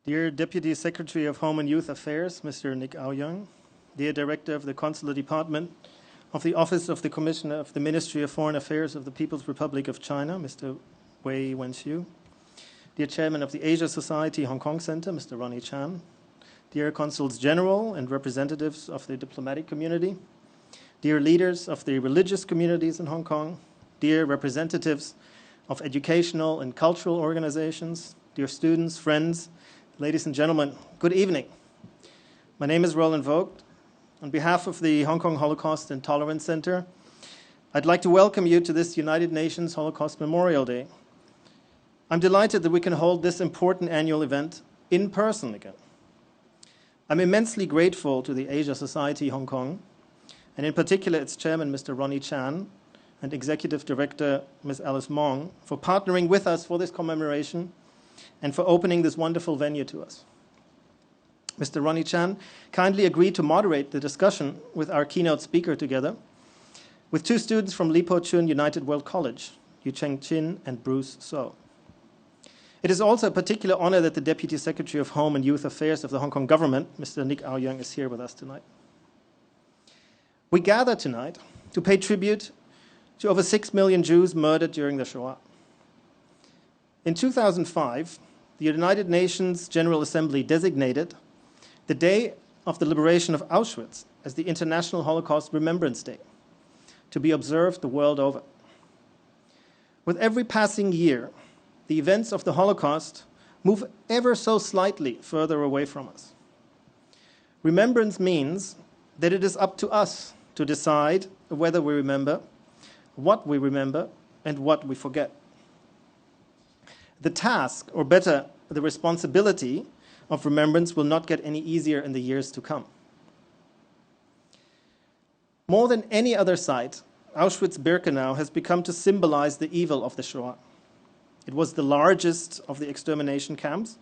Dear Deputy Secretary of Home and Youth Affairs, Mr. Nick Aoyang, dear Director of the Consular Department of the Office of the Commissioner of the Ministry of Foreign Affairs of the People's Republic of China, Mr. Wei Wenxiu, dear Chairman of the Asia Society Hong Kong Center, Mr. Ronnie Chan, dear Consuls General and representatives of the diplomatic community, dear leaders of the religious communities in Hong Kong, dear representatives of educational and cultural organizations, dear students, friends, ladies and gentlemen, good evening. My name is Roland Vogt. On behalf of the Hong Kong Holocaust and Tolerance Center, I'd like to welcome you to this United Nations Holocaust Memorial Day. I'm delighted that we can hold this important annual event in person again. I'm immensely grateful to the Asia Society Hong Kong, and in particular its chairman, Mr. Ronnie Chan, and executive director, Ms. Alice Mong, for partnering with us for this commemoration and for opening this wonderful venue to us. Mr. Ronnie Chan kindly agreed to moderate the discussion with our keynote speaker together, with two students from Li Po Chun United World College, Yu Cheng Chin and Bruce So. It is also a particular honor that the Deputy Secretary of Home and Youth Affairs of the Hong Kong government, Mr. Nick Aoyang, is here with us tonight. We gather tonight to pay tribute to over 6 million Jews murdered during the Shoah. In 2005, the United Nations General Assembly designated the day of the liberation of Auschwitz as the International Holocaust Remembrance Day, to be observed the world over. With every passing year, the events of the Holocaust move ever so slightly further away from us. Remembrance means that it is up to us to decide whether we remember, what we remember, and what we forget. The task, or better, the responsibility of remembrance will not get any easier in the years to come. More than any other site, Auschwitz-Birkenau has become to symbolize the evil of the Shoah. It was the largest of the extermination camps,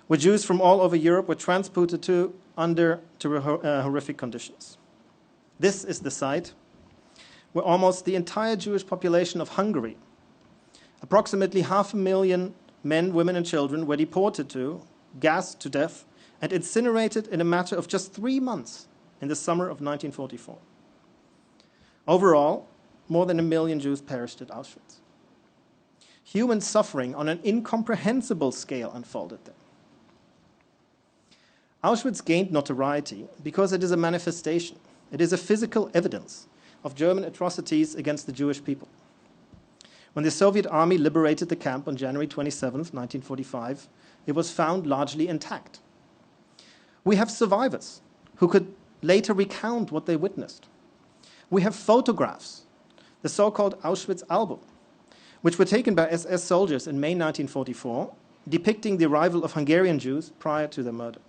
where Jews from all over Europe were transported to under horrific conditions. This is the site where almost the entire Jewish population of Hungary, approximately 500,000 men, women, and children, were deported to, gassed to death, and incinerated in a matter of just 3 months in the summer of 1944. Overall, more than 1 million Jews perished at Auschwitz. Human suffering on an incomprehensible scale unfolded there. Auschwitz gained notoriety because it is a manifestation, it is a physical evidence of German atrocities against the Jewish people. When the Soviet army liberated the camp on January 27, 1945, it was found largely intact. We have survivors who could later recount what they witnessed. We have photographs, the so-called Auschwitz album, which were taken by SS soldiers in May 1944, depicting the arrival of Hungarian Jews prior to their murder.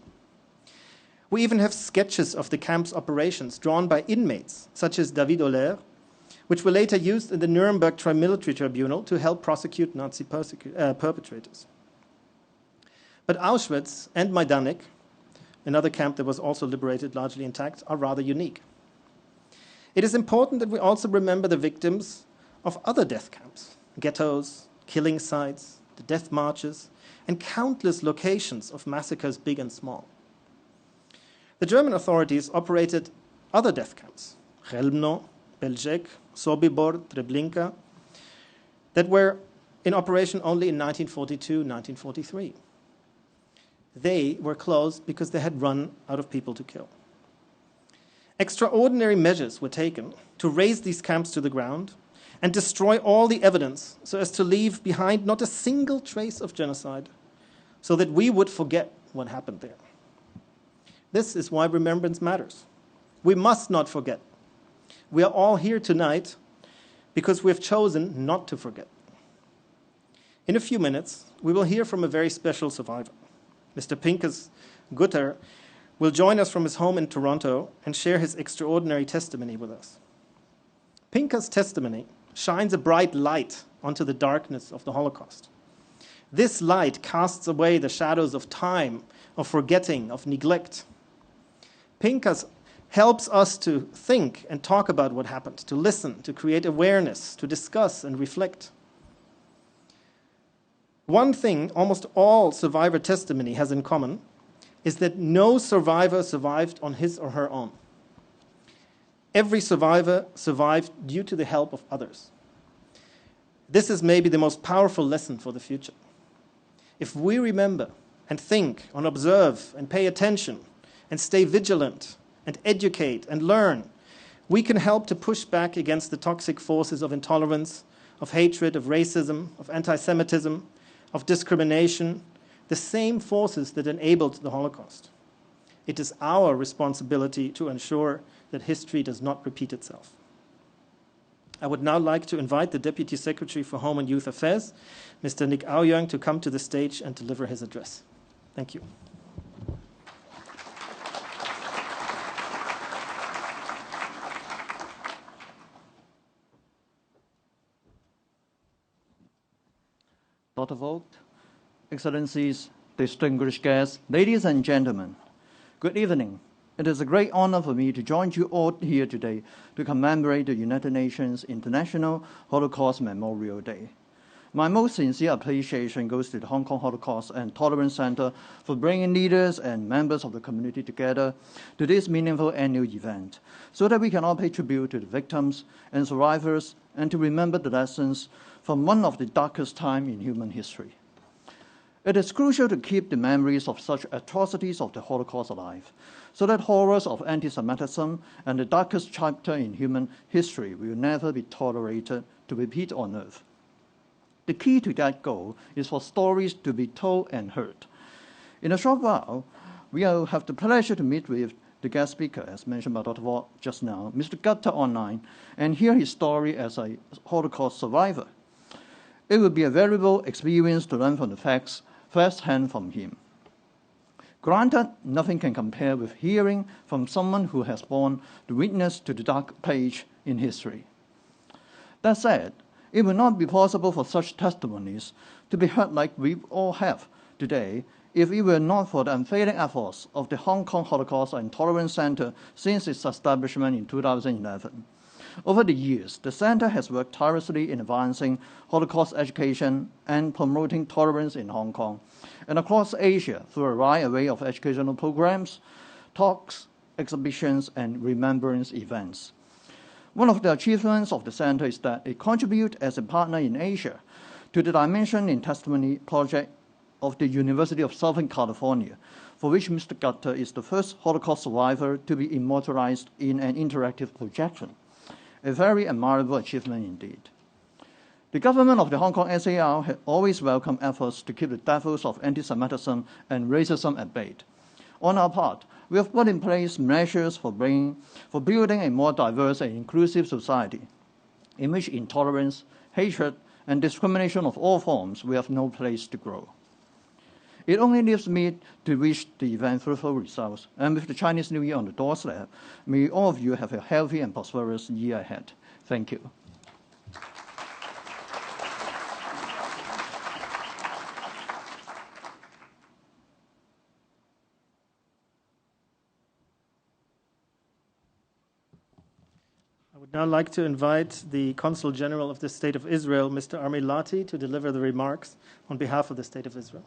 We even have sketches of the camp's operations drawn by inmates, such as David Oller, which were later used in the Nuremberg Tri-Military Tribunal to help prosecute Nazi perpetrators. But Auschwitz and Maidanek, another camp that was also liberated largely intact, are rather unique. It is important that we also remember the victims of other death camps, ghettos, killing sites, the death marches, and countless locations of massacres, big and small. The German authorities operated other death camps, Chelmno, Belzec, Sobibor, Treblinka, that were in operation only in 1942, 1943. They were closed because they had run out of people to kill. Extraordinary measures were taken to raze these camps to the ground and destroy all the evidence so as to leave behind not a single trace of genocide, so that we would forget what happened there. This is why remembrance matters. We must not forget. We are all here tonight because we have chosen not to forget. In a few minutes, we will hear from a very special survivor. Mr. Pinchas Gutter will join us from his home in Toronto and share his extraordinary testimony with us. Pinchas' testimony shines a bright light onto the darkness of the Holocaust. This light casts away the shadows of time, of forgetting, of neglect. Pinchas helps us to think and talk about what happened, to listen, to create awareness, to discuss and reflect. One thing almost all survivor testimony has in common is that no survivor survived on his or her own. Every survivor survived due to the help of others. This is maybe the most powerful lesson for the future. If we remember and think and observe and pay attention and stay vigilant and educate and learn, we can help to push back against the toxic forces of intolerance, of hatred, of racism, of anti-Semitism, of discrimination, the same forces that enabled the Holocaust. It is our responsibility to ensure that history does not repeat itself. I would now like to invite the Deputy Secretary for Home and Youth Affairs, Mr. Nick Aoyang, to come to the stage and deliver his address. Thank you. Dr. Vogt, Excellencies, distinguished guests, ladies and gentlemen, good evening. It is a great honor for me to join you all here today to commemorate the United Nations International Holocaust Memorial Day. My most sincere appreciation goes to the Hong Kong Holocaust and Tolerance Center for bringing leaders and members of the community together to this meaningful annual event so that we can all pay tribute to the victims and survivors and to remember the lessons from one of the darkest times in human history. It is crucial to keep the memories of such atrocities of the Holocaust alive, so that horrors of anti-Semitism and the darkest chapter in human history will never be tolerated to repeat on earth. The key to that goal is for stories to be told and heard. In a short while, we will have the pleasure to meet with the guest speaker, as mentioned by Dr. Ward just now, Mr. Gutter online, and hear his story as a Holocaust survivor. It will be a valuable experience to learn from the facts first-hand from him. Granted, nothing can compare with hearing from someone who has borne the witness to the dark page in history. That said, it would not be possible for such testimonies to be heard like we all have today if it were not for the unfailing efforts of the Hong Kong Holocaust and Tolerance Center since its establishment in 2011. Over the years, the Center has worked tirelessly in advancing Holocaust education and promoting tolerance in Hong Kong and across Asia through a wide array of educational programs, talks, exhibitions, and remembrance events. One of the achievements of the Center is that it contributes as a partner in Asia to the Dimension in Testimony project of the University of Southern California, for which Mr. Gutter is the first Holocaust survivor to be immortalized in an interactive projection. A very admirable achievement indeed. The government of the Hong Kong SAR has always welcomed efforts to keep the devils of anti-Semitism and racism at bay. On our part, we have put in place measures for building a more diverse and inclusive society, in which intolerance, hatred, and discrimination of all forms will have no place to grow. It only leaves me to wish the event fruitful results, and with the Chinese New Year on the doorstep, may all of you have a healthy and prosperous year ahead. Thank you. I would now like to invite the Consul General of the State of Israel, Mr. Armi Lati, to deliver the remarks on behalf of the State of Israel.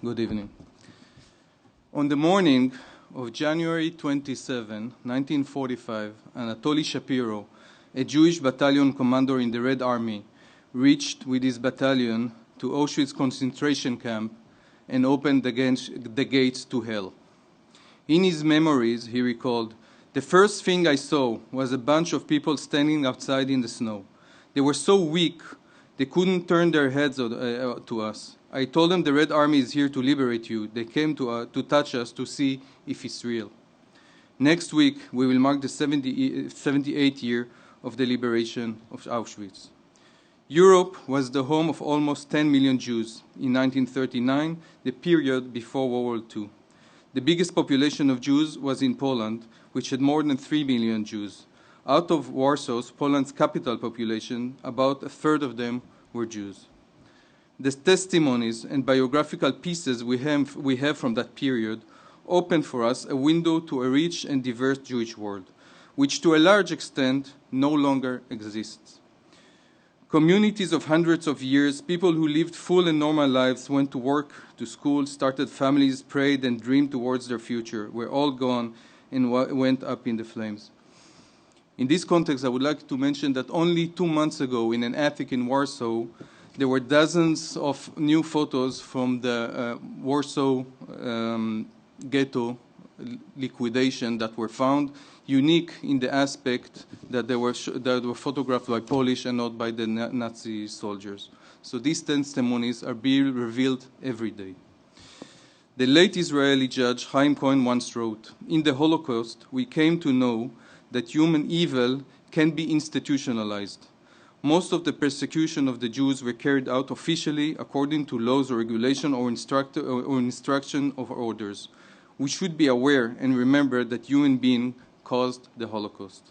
Good evening. On the morning of January 27, 1945, Anatoly Shapiro, a Jewish battalion commander in the Red Army, reached with his battalion to Auschwitz concentration camp and opened the gates to hell. In his memories, he recalled, "The first thing I saw was a bunch of people standing outside in the snow. They were so weak, they couldn't turn their heads to us. I told them the Red Army is here to liberate you. They came to touch us to see if it's real." Next week, we will mark the 78th year of the liberation of Auschwitz. Europe was the home of almost 10 million Jews in 1939, the period before World War II. The biggest population of Jews was in Poland, which had more than 3 million Jews. Out of Warsaw, Poland's capital population, about a third of them were Jews. The testimonies and biographical pieces we have from that period opened for us a window to a rich and diverse Jewish world, which to a large extent no longer exists. Communities of hundreds of years, people who lived full and normal lives, went to work, to school, started families, prayed and dreamed towards their future, were all gone and went up in the flames. In this context, I would like to mention that only 2 months ago in an attic in Warsaw, there were dozens of new photos from the Warsaw Ghetto liquidation that were found, unique in the aspect that they were photographed by Polish and not by the Nazi soldiers. So these testimonies are being revealed every day. The late Israeli judge Chaim Cohen once wrote, "In the Holocaust, we came to know that human evil can be institutionalized. Most of the persecution of the Jews were carried out officially according to laws or regulation or instruction of orders. We should be aware and remember that human being caused the Holocaust."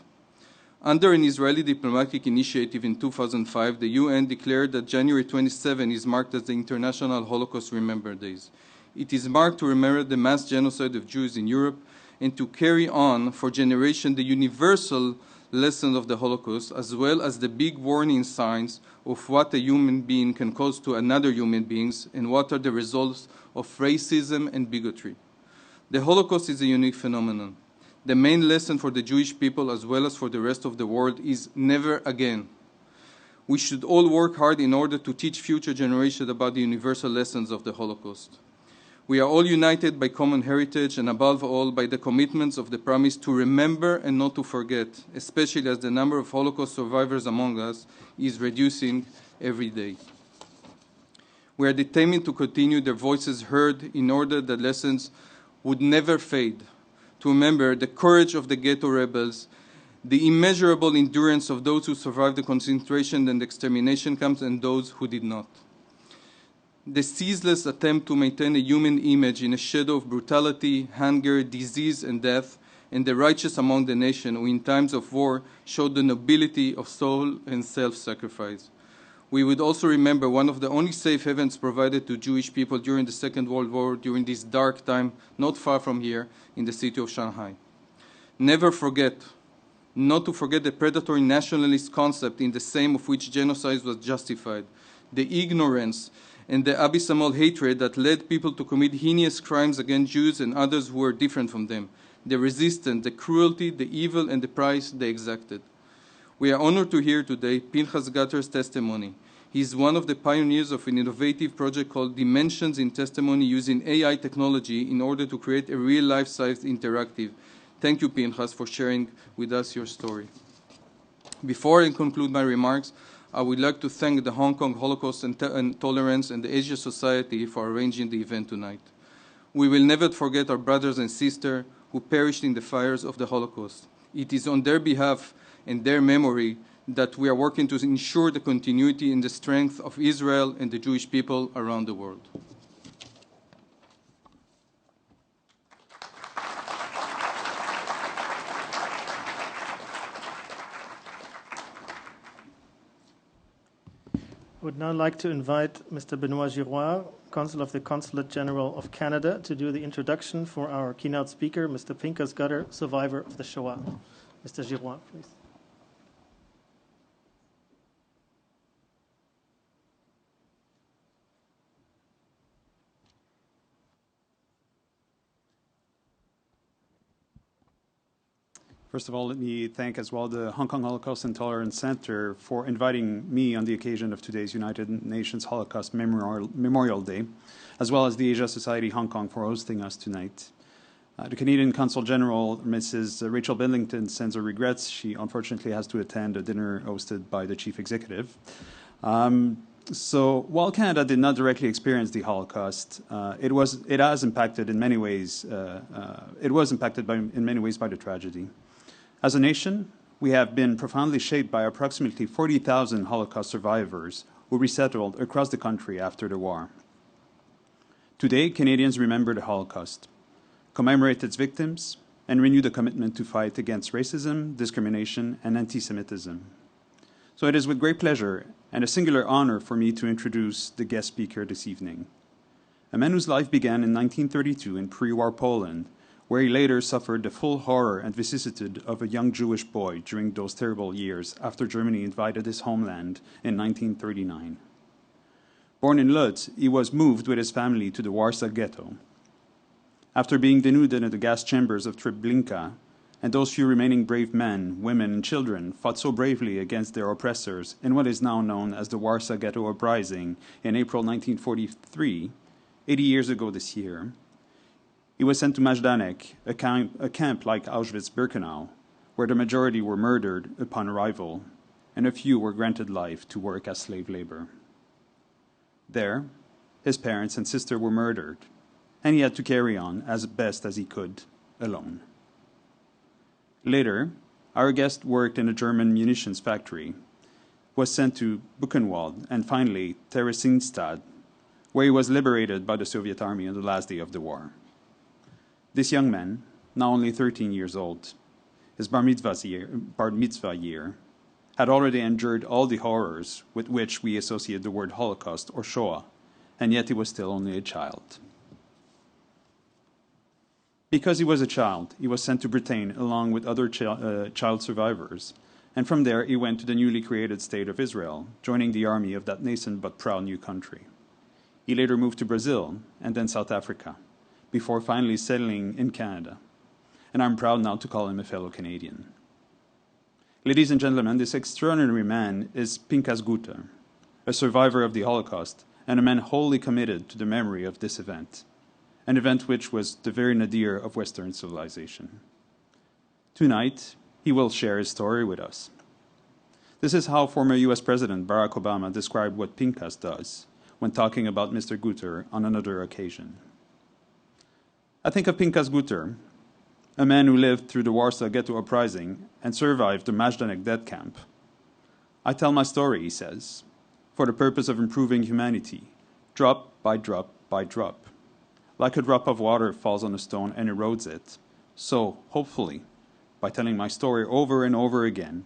Under an Israeli diplomatic initiative in 2005, the UN declared that January 27 is marked as the International Holocaust Remember Days. It is marked to remember the mass genocide of Jews in Europe and to carry on for generations the universal lesson of the Holocaust, as well as the big warning signs of what a human being can cause to another human beings and what are the results of racism and bigotry. The Holocaust is a unique phenomenon. The main lesson for the Jewish people as well as for the rest of the world is never again. We should all work hard in order to teach future generations about the universal lessons of the Holocaust. We are all united by common heritage and above all by the commitments of the promise to remember and not to forget, especially as the number of Holocaust survivors among us is reducing every day. We are determined to continue their voices heard in order that lessons would never fade, to remember the courage of the ghetto rebels, the immeasurable endurance of those who survived the concentration and extermination camps and those who did not. The ceaseless attempt to maintain a human image in a shadow of brutality, hunger, disease, and death, and the righteous among the nation who in times of war showed the nobility of soul and self-sacrifice. We would also remember one of the only safe havens provided to Jewish people during the Second World War, during this dark time, not far from here, in the city of Shanghai. Never forget, not to forget the predatory nationalist concept in the same of which genocide was justified, the ignorance and the abysmal hatred that led people to commit heinous crimes against Jews and others who were different from them, the resistance, the cruelty, the evil, and the price they exacted. We are honored to hear today Pinchas Gutter's testimony. He is one of the pioneers of an innovative project called Dimensions in Testimony using AI technology in order to create a real life-size interactive. Thank you, Pinchas, for sharing with us your story. Before I conclude my remarks, I would like to thank the Hong Kong Holocaust and Tolerance and the Asia Society for arranging the event tonight. We will never forget our brothers and sisters who perished in the fires of the Holocaust. It is on their behalf and their memory that we are working to ensure the continuity and the strength of Israel and the Jewish people around the world. I would now like to invite Mr. Benoit Giroir, Consul of the Consulate General of Canada, to do the introduction for our keynote speaker, Mr. Pinchas Gutter, survivor of the Shoah. Mr. Giroir, please. First of all, let me thank as well the Hong Kong Holocaust and Tolerance Center for inviting me on the occasion of today's United Nations Holocaust Memorial Day, as well as the Asia Society Hong Kong for hosting us tonight. The Canadian Consul General, Mrs. Rachel Billington, sends her regrets. She unfortunately has to attend a dinner hosted by the Chief Executive. So while Canada did not directly experience the Holocaust, it has impacted in many ways. It was impacted in many ways by the tragedy. As a nation, we have been profoundly shaped by approximately 40,000 Holocaust survivors who resettled across the country after the war. Today, Canadians remember the Holocaust, commemorate its victims, and renew the commitment to fight against racism, discrimination, and anti-Semitism. So it is with great pleasure and a singular honor for me to introduce the guest speaker this evening. a man whose life began in 1932 in pre-war Poland, where he later suffered the full horror and vicissitude of a young Jewish boy during those terrible years after Germany invaded his homeland in 1939. Born in Lodz, he was moved with his family to the Warsaw Ghetto. After being denuded in the gas chambers of Treblinka, and those few remaining brave men, women, and children fought so bravely against their oppressors in what is now known as the Warsaw Ghetto Uprising in April 1943, 80 years ago this year, he was sent to Maidanek, a camp like Auschwitz-Birkenau, where the majority were murdered upon arrival, and a few were granted life to work as slave labor. There, his parents and sister were murdered, and he had to carry on as best as he could, alone. Later, our guest worked in a German munitions factory, was sent to Buchenwald, and finally Theresienstadt, where he was liberated by the Soviet army on the last day of the war. This young man, now only 13 years old, his bar mitzvah year, had already endured all the horrors with which we associate the word Holocaust or Shoah, and yet he was still only a child. Because he was a child, he was sent to Britain along with other child survivors, and from there he went to the newly created State of Israel, joining the army of that nascent but proud new country. He later moved to Brazil and then South Africa, before finally settling in Canada, and I'm proud now to call him a fellow Canadian. Ladies and gentlemen, this extraordinary man is Pinchas Gutter, a survivor of the Holocaust and a man wholly committed to the memory of this event, an event which was the very nadir of Western civilization. Tonight, he will share his story with us. This is how former US President Barack Obama described what Pinchas does when talking about Mr. Gutter on another occasion. I think of Pinchas Gutter, a man who lived through the Warsaw Ghetto Uprising and survived the Maidanek death camp. I tell my story, he says, for the purpose of improving humanity, drop by drop by drop. Like a drop of water falls on a stone and erodes it, so, hopefully, by telling my story over and over again,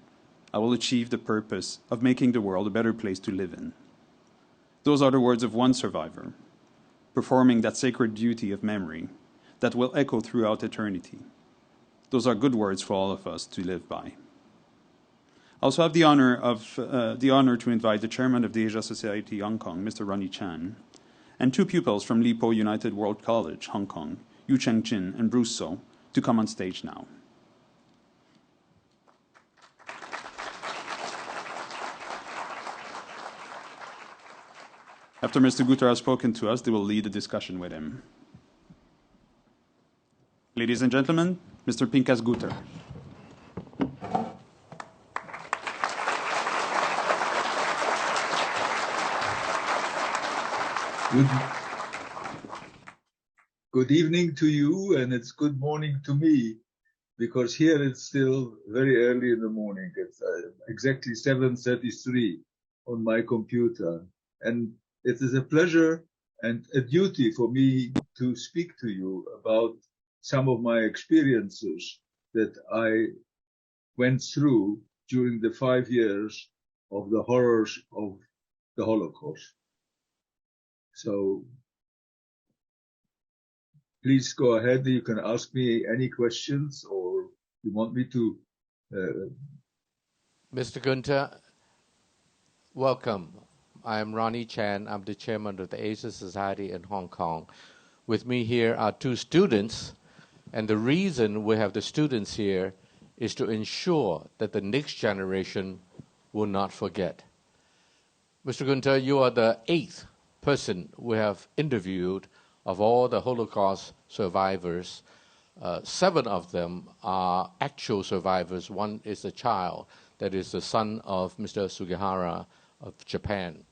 I will achieve the purpose of making the world a better place to live in. Those are the words of one survivor, performing that sacred duty of memory that will echo throughout eternity. Those are good words for all of us to live by. I also have the honor to invite the chairman of the Asia Society Hong Kong, Mr. Ronnie Chan, and two pupils from Lipo United World College, Hong Kong, Yu Cheng Chin and Bruce So, to come on stage now. After Mr. Gutter has spoken to us, they will lead a discussion with him. Ladies and gentlemen, Mr. Pinchas Gutter. Good evening to you, and it's good morning to me, because here it's still very early in the morning. It's exactly 7:33 on my computer, and it is a pleasure and a duty for me to speak to you about some of my experiences that I went through during the 5 years of the horrors of the Holocaust. So please go ahead. You can ask me any questions, or you want me to. Mr. Gunther, welcome. I am Ronnie Chan. I'm the chairman of the Asia Society in Hong Kong. With me here are two students, and the reason we have the students here is to ensure that the next generation will not forget. Mr. Gunther, you are the 8th person we have interviewed of all the Holocaust survivors. 7 of them are actual survivors. One is a child that is the son of Mr. Sugihara of Japan.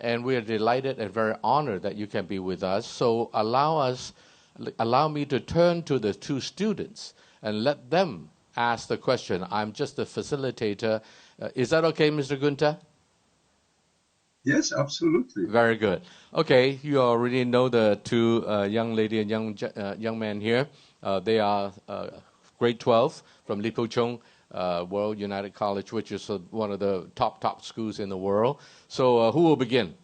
And we are delighted and very honored that you can be with us. So allow me to turn to the two students and let them ask the question. I'm just a facilitator. Is that okay, Mr. Gunther? Yes, absolutely. Very good. Okay, you already know the two young lady and young man here. They are grade 12 from Lipo Chung World United College, which is one of the top schools in the world. So who will begin?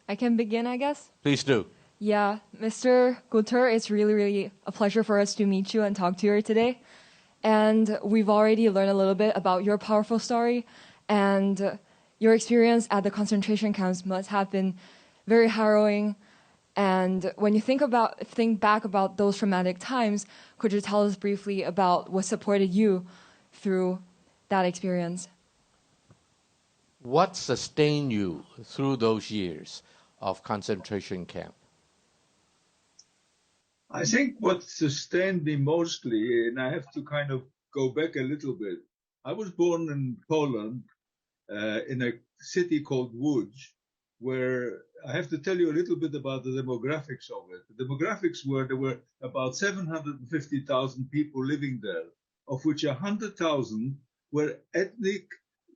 I can begin, I guess. Please do. Yeah, Mr. Gutter, it's really, really a pleasure for us to meet you and talk to you today. And we've already learned a little bit about your powerful story, and your experience at the concentration camps must have been very harrowing. And when you think back about those traumatic times, could you tell us briefly about what supported you through that experience? What sustained you through those years of concentration camp? I think what sustained me mostly, and I have to kind of go back a little bit. I was born in Poland, in a city called Łódź, where I have to tell you a little bit about the demographics of it. The demographics were there were about 750,000 people living there, of which 100,000 were ethnic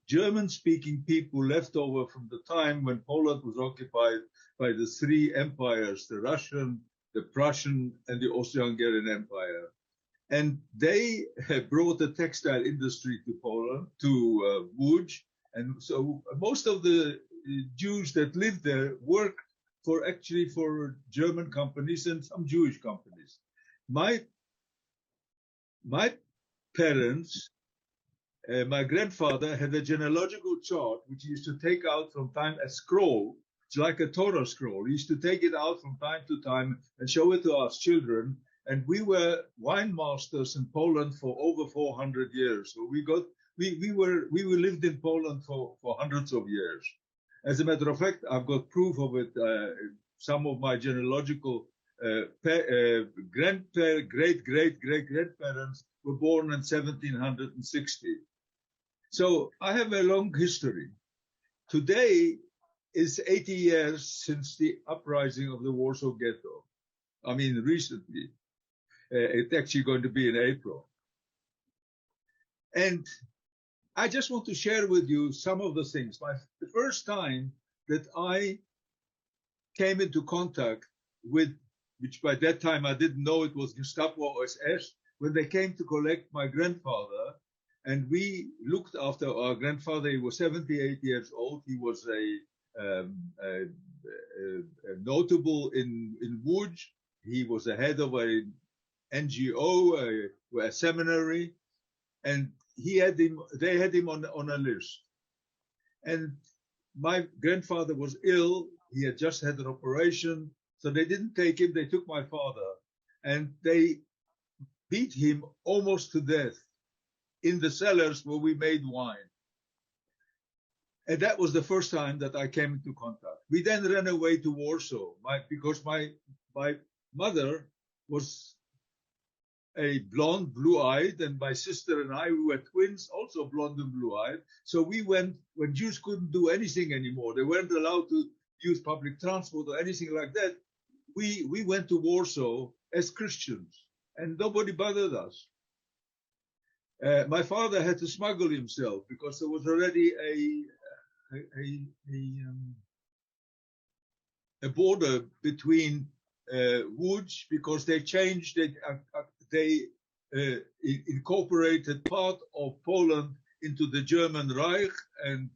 German-speaking people left over from the time when Poland was occupied by the three empires, the Russian, the Prussian, and the Austro-Hungarian Empire. And they brought the textile industry to Poland, to Łódź. And so most of the Jews that lived there worked for German companies and some Jewish companies. My parents, my grandfather had a genealogical chart which he used to take out from time, a scroll. It's like a Torah scroll. He used to take it out from time to time and show it to us children. And we were wine masters in Poland for over 400 years. So we lived in Poland for hundreds of years. As a matter of fact, I've got proof of it. Some of my genealogical great-great-great-grandparents were born in 1760. So I have a long history. Today is 80 years since the uprising of the Warsaw Ghetto. I mean, recently. It's actually going to be in April. And I just want to share with you some of the things. The first time that I came into contact with, which by that time I didn't know it was Gestapo or SS, when they came to collect my grandfather, and we looked after our grandfather. He was 78 years old. He was a notable in Łódź. He was the head of a NGO, a seminary, and they had him on a list. And my grandfather was ill. He had just had an operation, so they didn't take him. They took my father, and they beat him almost to death in the cellars where we made wine. And that was the first time that I came into contact. We then ran away to Warsaw because my mother was a blonde, blue-eyed, and my sister and I, we were twins, also blonde and blue-eyed. So we went, when Jews couldn't do anything anymore, they weren't allowed to use public transport or anything like that, we went to Warsaw as Christians, and nobody bothered us. My father had to smuggle himself because there was already a border between Łódź, because they changed it. They incorporated part of Poland into the German Reich, and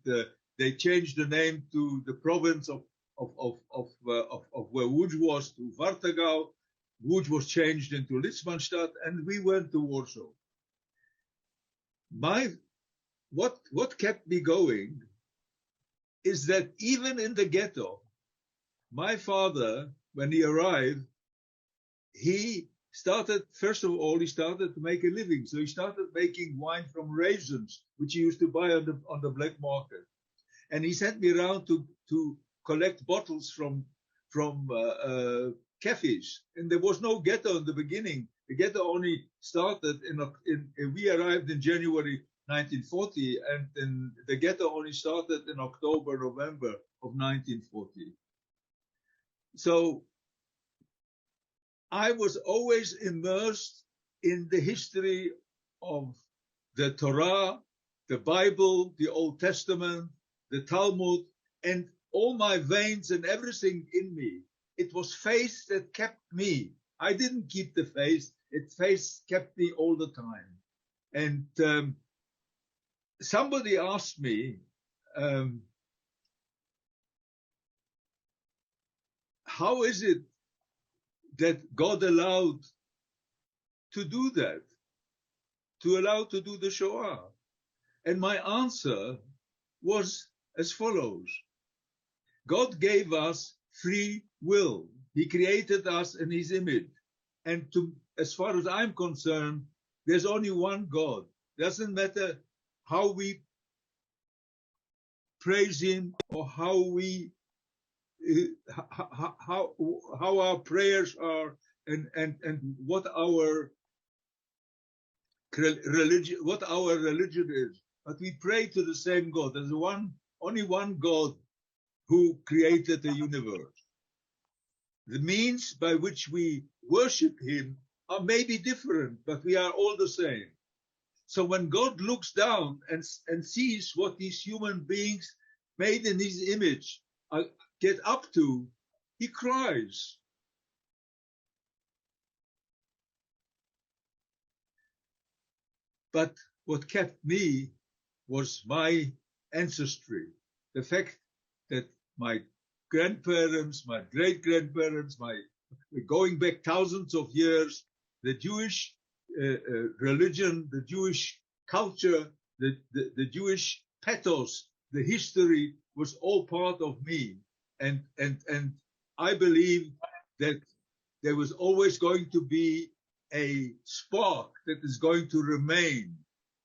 they changed the name to the province of where Łódź was, to Wartegau. Łódź was changed into Litzmannstadt, and we went to Warsaw. What kept me going is that even in the ghetto, my father, when he arrived, he started to make a living. So he started making wine from raisins, which he used to buy on the black market. And he sent me around to collect bottles from cafes. And there was no ghetto in the beginning. The ghetto only started we arrived in January 1940, and then the ghetto only started in October, November of 1940. So I was always immersed in the history of the Torah, the Bible, the Old Testament, the Talmud, and all my veins and everything in me. It was faith that kept me. I didn't keep the faith. Faith kept me all the time. And somebody asked me, how is it that God allowed to do that, to allow to do the Shoah? And my answer was as follows. God gave us free will. He created us in his image. And as far as I'm concerned, there's only one God. Doesn't matter how we praise him or how we how our prayers are and what our religion is. But we pray to the same God. There's only one God who created the universe. The means by which we worship him are maybe different, but we are all the same. So when God looks down and sees what these human beings made in his image get up to, he cries. But what kept me was my ancestry, the fact that my grandparents, my great-grandparents, going back thousands of years, the Jewish religion, the Jewish culture, the Jewish pathos, the history was all part of me. And I believe that there was always going to be a spark that is going to remain.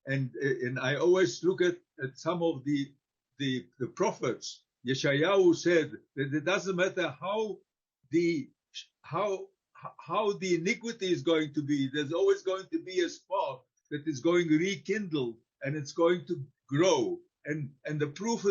And I always look at some of the prophets. Yeshayahu said that it doesn't matter how the iniquity is going to be, there's always going to be a spark that is going to rekindle and it's going to grow. And the proof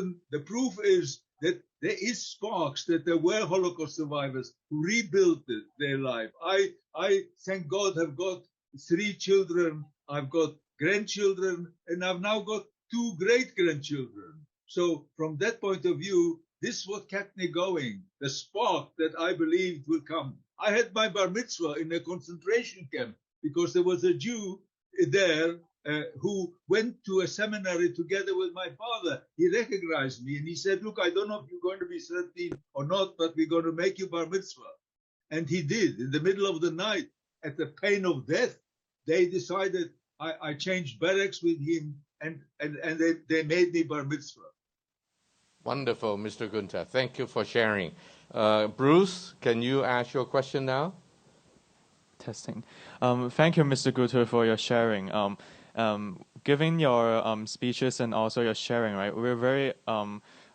is that there is sparks, that there were Holocaust survivors who rebuilt their life. I thank God, have got 3 children, I've got grandchildren, and I've now got 2 great-grandchildren. So from that point of view, this is what kept me going, the spark that I believed will come. I had my bar mitzvah in a concentration camp because there was a Jew there who went to a seminary together with my father. He recognized me and he said, look, I don't know if you're going to be 13 or not, but we're going to make you bar mitzvah. And he did. In the middle of the night, at the pain of death, they decided I changed barracks with him and they made me bar mitzvah. Wonderful, Mr. Gunther. Thank you for sharing. Bruce, can you ask your question now? Testing. Thank you, Mr. Gutter, for your sharing. Given your speeches and also your sharing, right, we're very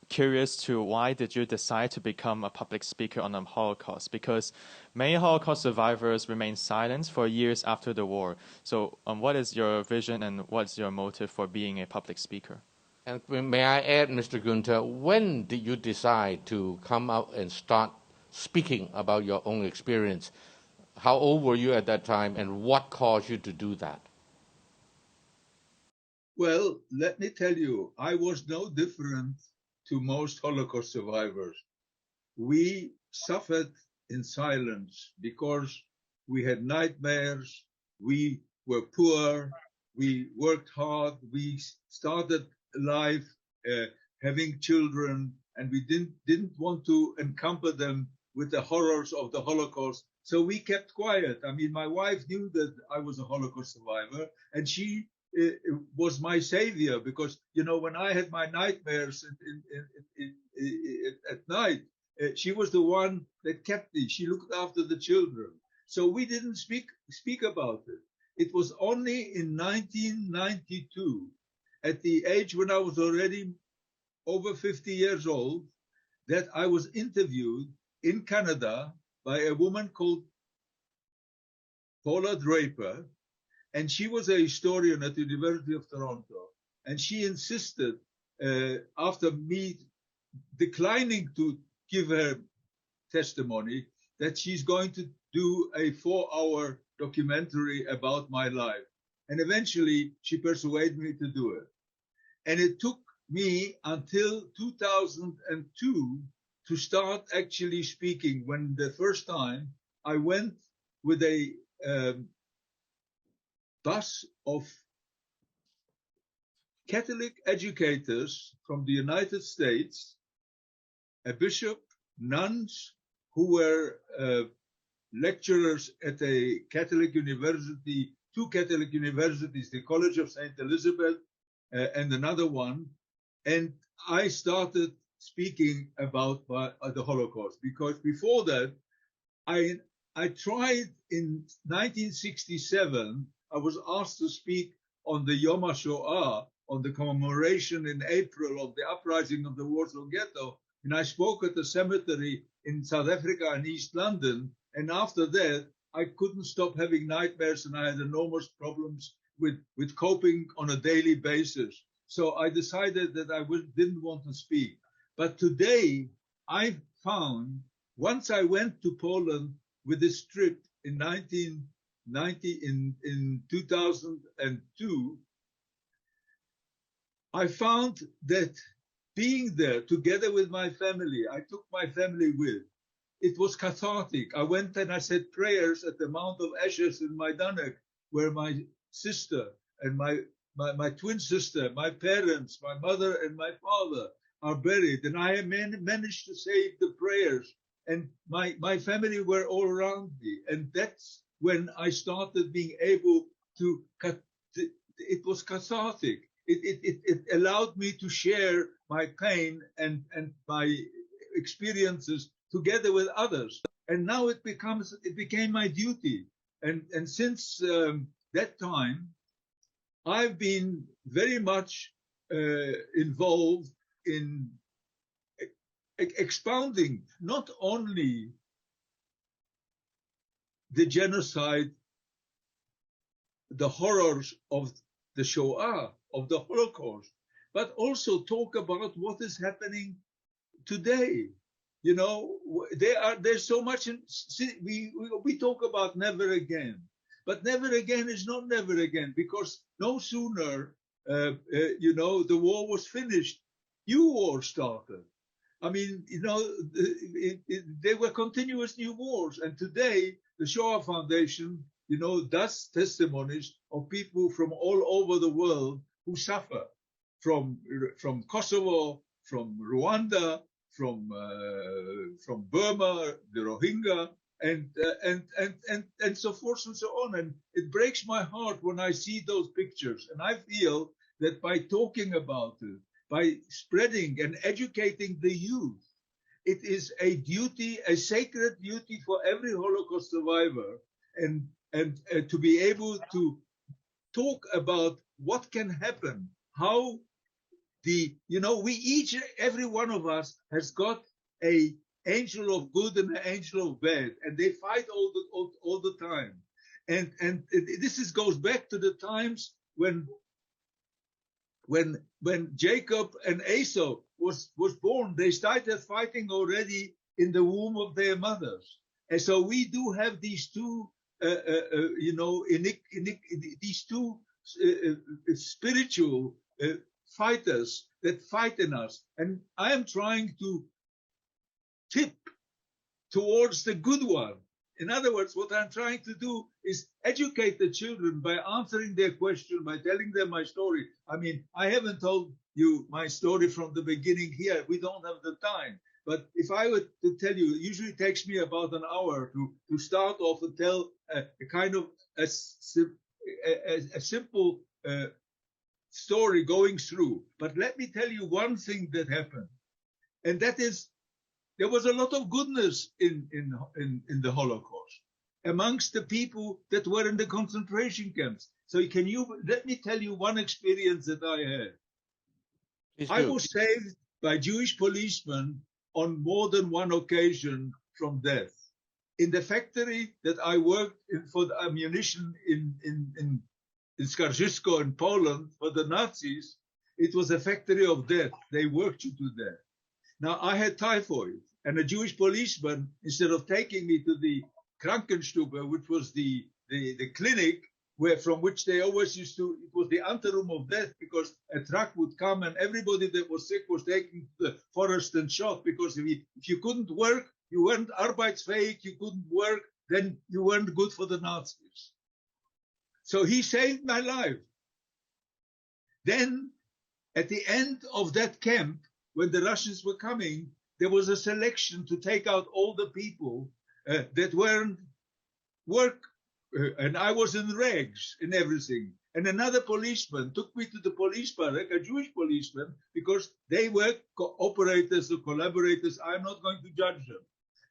curious to why did you decide to become a public speaker on the Holocaust? Because many Holocaust survivors remain silent for years after the war. So what is your vision and what's your motive for being a public speaker? And may I add, Mr. Gunther, when did you decide to come out and start speaking about your own experience? How old were you at that time, and what caused you to do that? Well, let me tell you, I was no different to most Holocaust survivors. We suffered in silence because we had nightmares, we were poor, we worked hard, we started life having children, and we didn't want to encumber them with the horrors of the Holocaust. So we kept quiet. I mean, my wife knew that I was a Holocaust survivor, and she was my savior because, you know, when I had my nightmares at night, she was the one that kept me. She looked after the children. So we didn't speak about it. It was only in 1992, at the age when I was already over 50 years old, that I was interviewed in Canada by a woman called Paula Draper, and she was a historian at the University of Toronto. And she insisted, after me declining to give her testimony, that she's going to do a 4-hour documentary about my life. And eventually she persuaded me to do it. And it took me until 2002 to start actually speaking, when the first time I went with a bus of Catholic educators from the United States, a bishop, nuns who were lecturers at a Catholic university, two Catholic universities, the College of St. Elizabeth and another one. And I started speaking about the Holocaust, because before that, I tried in 1967, I was asked to speak on the Yom HaShoah, on the commemoration in April of the uprising of the Warsaw Ghetto. And I spoke at the cemetery in South Africa and East London. And after that, I couldn't stop having nightmares, and I had enormous problems with coping on a daily basis. So I decided that I didn't want to speak. But today, I found, once I went to Poland with this trip in 2002, I found that being there together with my family, I took my family with, it was cathartic. I went and I said prayers at the Mount of Ashes in Maidanek, where my sister and my twin sister, my parents, my mother and my father are buried. And I managed to say the prayers, and my family were all around me. And that's when I started being able to, it was cathartic. It allowed me to share my pain and my experiences together with others. And now it became my duty. And since that time, I've been very much involved in expounding not only the genocide, the horrors of the Shoah, of the Holocaust, but also talk about what is happening today. You know, there's so much. We talk about never again, but never again is not never again, because no sooner, the war was finished, new war started. I mean, there were continuous new wars, and today the Shoah Foundation, does testimonies of people from all over the world who suffer from Kosovo, from Rwanda, from Burma, the Rohingya, and so forth and so on. And it breaks my heart when I see those pictures. And I feel that by talking about it, by spreading and educating the youth, it is a duty, a sacred duty for every Holocaust survivor, and to be able to talk about what can happen, how every one of us has got a angel of good and an angel of bad, and they fight all the time. And this goes back to the times when Jacob and Esau was born. They started fighting already in the womb of their mothers. And so we do have these two, these two spiritual fighters that fight in us. And I am trying to tip towards the good one. In other words, what I'm trying to do is educate the children by answering their question, by telling them my story. I mean, I haven't told you my story from the beginning here. We don't have the time. But if I were to tell you, it usually takes me about an hour to start off and tell a kind of a simple story going through. But let me tell you one thing that happened. And that is, there was a lot of goodness in the Holocaust amongst the people that were in the concentration camps. So let me tell you one experience that I had. I was saved by Jewish policemen on more than one occasion from death. In the factory that I worked in for the ammunition in Skarżysko in Poland for the Nazis, it was a factory of death. They worked you to death. Now, I had typhoid, and a Jewish policeman, instead of taking me to the Krankenstube, which was the clinic from which they always used to, it was the anteroom of death, because a truck would come and everybody that was sick was taken to the forest and shot, because if you couldn't work, you weren't arbeitsfähig, you couldn't work, then you weren't good for the Nazis. So he saved my life. Then, at the end of that camp, when the Russians were coming, there was a selection to take out all the people that weren't work, and I was in rags and everything. And another policeman took me to the police barrack, a Jewish policeman, because they were cooperators or collaborators. I'm not going to judge them.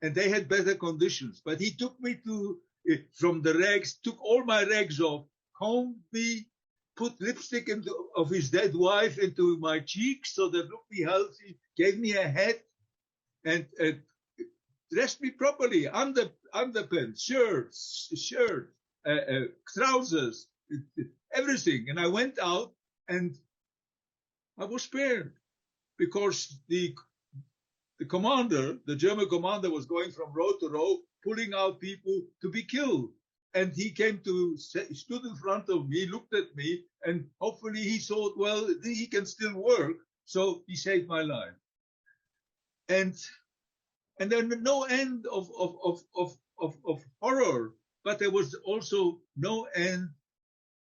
And they had better conditions. But he took me to from the rags, took all my rags off, combed me, put lipstick of his dead wife into my cheeks so that looked me healthy, gave me a hat, and dressed me properly, underpants, shirt, trousers, everything. And I went out and I was spared because the commander, the German commander, was going from row to row, pulling out people to be killed. And he came to, stood in front of me, looked at me, and hopefully he thought, well, he can still work. So he saved my life. And then no end of horror, but there was also no end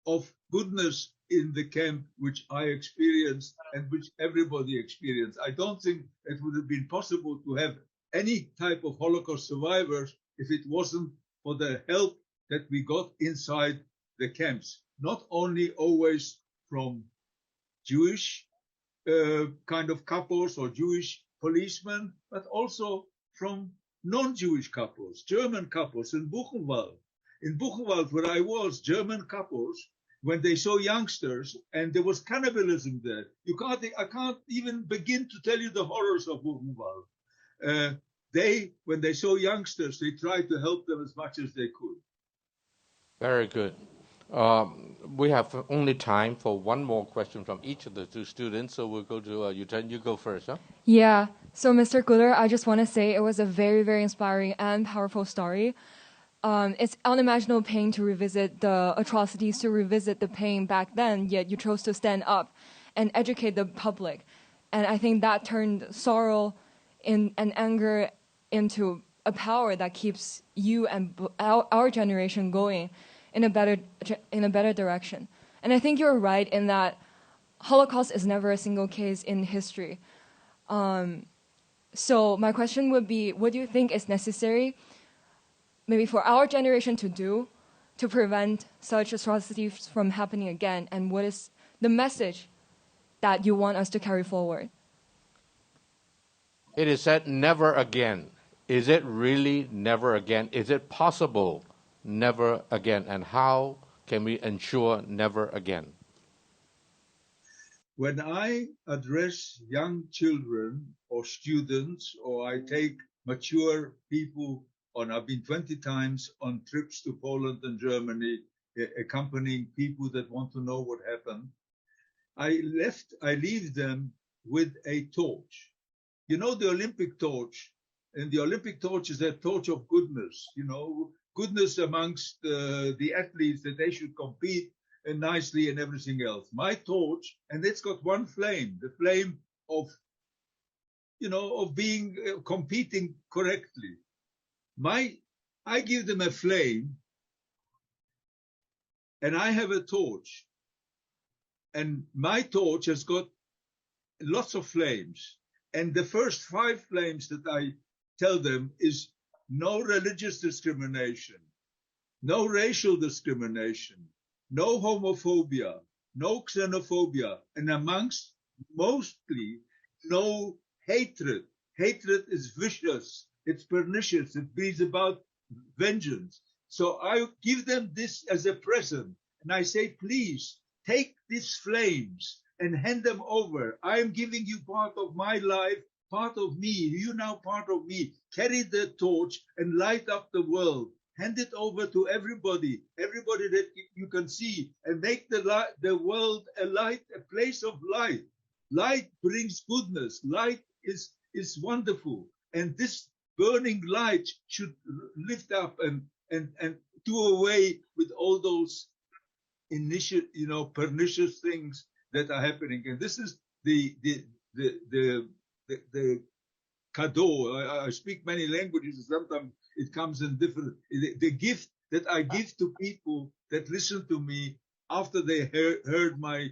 of goodness in the camp, which I experienced and which everybody experienced. I don't think it would have been possible to have any type of Holocaust survivors if it wasn't for the help that we got inside the camps, not only always from Jewish kind of couples or Jewish policemen, but also from non-Jewish couples, German couples in Buchenwald. In Buchenwald, where I was, German couples, when they saw youngsters, and there was cannibalism there. I can't even begin to tell you the horrors of Buchenwald. When they saw youngsters, they tried to help them as much as they could. Very good. We have only time for one more question from each of the two students, so we'll go to Yuten. You go first, huh? Yeah. So, Mr. Gutter, I just want to say it was a very, very inspiring and powerful story. It's unimaginable pain to revisit the atrocities, to revisit the pain back then, yet you chose to stand up and educate the public. And I think that turned sorrow and anger into a power that keeps you and our generation going in a better direction. And I think you're right in that Holocaust is never a single case in history. So my question would be, what do you think is necessary maybe for our generation to do to prevent such atrocities from happening again? And what is the message that you want us to carry forward? It is said never again. Is it really never again? Is it possible never again? And how can we ensure never again? When I address young children or students, or I take mature people on, I've been 20 times on trips to Poland and Germany, accompanying people that want to know what happened. I leave them with a torch. You know, the Olympic torch, and the Olympic torch is a torch of goodness, goodness amongst the athletes, that they should compete nicely and everything else. My torch, and it's got one flame, the flame of, of being, competing correctly. I give them a flame, and I have a torch, and my torch has got lots of flames. And the first 5 flames that I tell them is no religious discrimination, no racial discrimination, no homophobia, no xenophobia, and amongst mostly no hatred. Hatred is vicious. It's pernicious. It brings about vengeance. So I give them this as a present. And I say, please take these flames and hand them over. I am giving you part of my life, part of me. You now part of me. Carry the torch and light up the world. Hand it over to everybody that you can see, and make the world a place of light. Light brings goodness. Light is wonderful. And this burning light should lift up and do away with all those pernicious things that are happening. And this is the cadeau. I speak many languages, and sometimes it comes in different. The gift that I give to people that listen to me after they heard my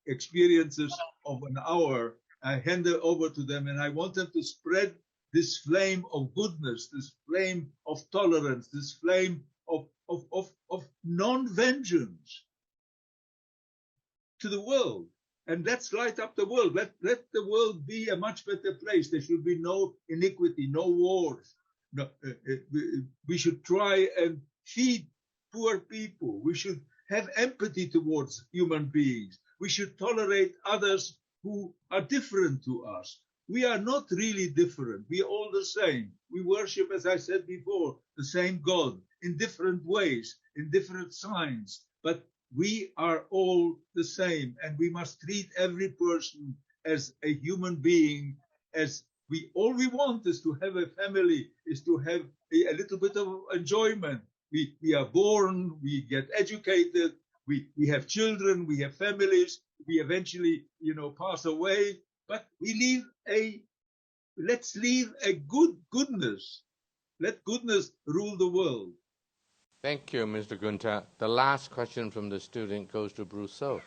experiences of an hour, I hand it over to them, and I want them to spread this flame of goodness, this flame of tolerance, this flame of non-vengeance to the world. And let's light up the world. Let the world be a much better place. There should be no iniquity, no wars. No, we should try and feed poor people. We should have empathy towards human beings. We should tolerate others who are different to us. We are not really different. We are all the same. We worship, as I said before, the same God in different ways, in different signs. But we are all the same, and we must treat every person as a human being. As all we want is to have a family, is to have a little bit of enjoyment. We are born, we get educated, we have children, we have families, we eventually, pass away. But let's leave a goodness. Let goodness rule the world. Thank you, Mr. Gunther. The last question from the student goes to Brousseau.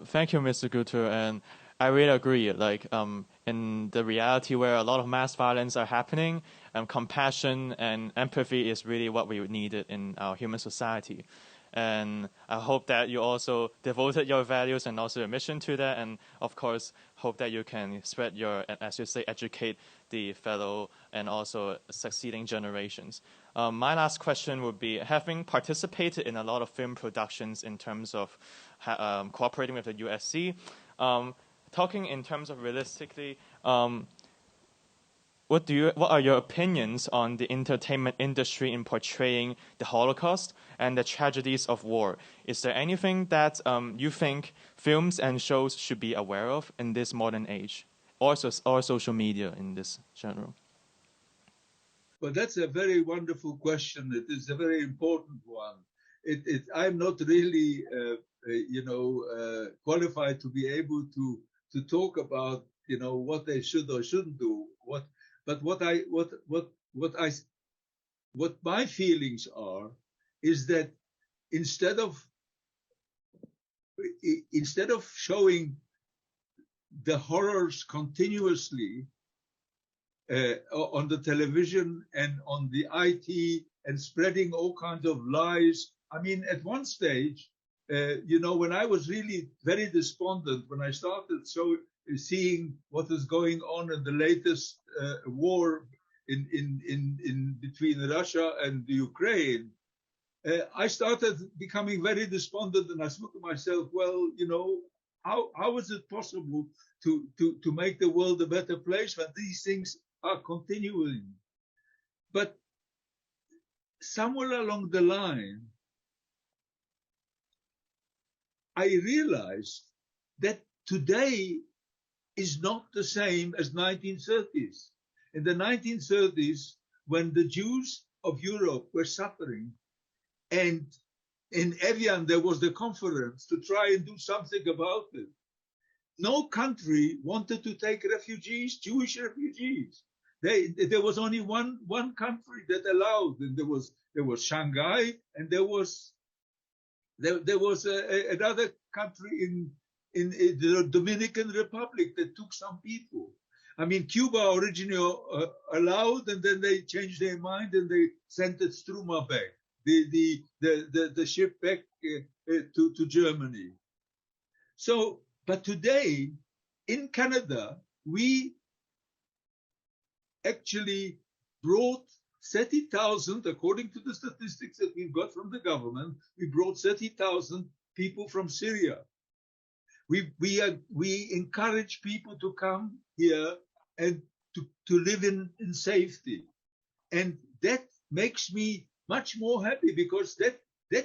Thank you, Mr. Gutter, and I really agree. In the reality where a lot of mass violence are happening, compassion and empathy is really what we needed in our human society. And I hope that you also devoted your values and also your mission to that, and of course, hope that you can spread your, as you say, educate the fellow and also succeeding generations. My last question would be, having participated in a lot of film productions in terms of cooperating with the USC, talking in terms of realistically, what are your opinions on the entertainment industry in portraying the Holocaust and the tragedies of war? Is there anything that you think films and shows should be aware of in this modern age, or social media in this general? Well, that's a very wonderful question. It is a very important one. I'm not really, qualified to be able to talk about, what they should or shouldn't do. But what my feelings are is that instead of showing the horrors continuously on the television and on the IT and spreading all kinds of lies. I mean, at one stage, when I was really very despondent, when I started seeing what was going on in the latest war in between Russia and the Ukraine, I started becoming very despondent, and I thought to myself, well, how is it possible to make the world a better place when these things are continuing? But somewhere along the line, I realized that today is not the same as 1930s. In the 1930s, when the Jews of Europe were suffering, and in Evian there was the conference to try and do something about it, no country wanted to take refugees, Jewish refugees. There was only one country that allowed, and there was Shanghai, and there was another country in the Dominican Republic that took some people. I mean, Cuba originally allowed, and then they changed their mind and they sent the Struma back, the ship back to Germany. So, but today in Canada, we actually brought 30,000, according to the statistics that we've got from the government, we brought 30,000 people from Syria. We encourage people to come here and to live in safety. And that makes me much more happy, because that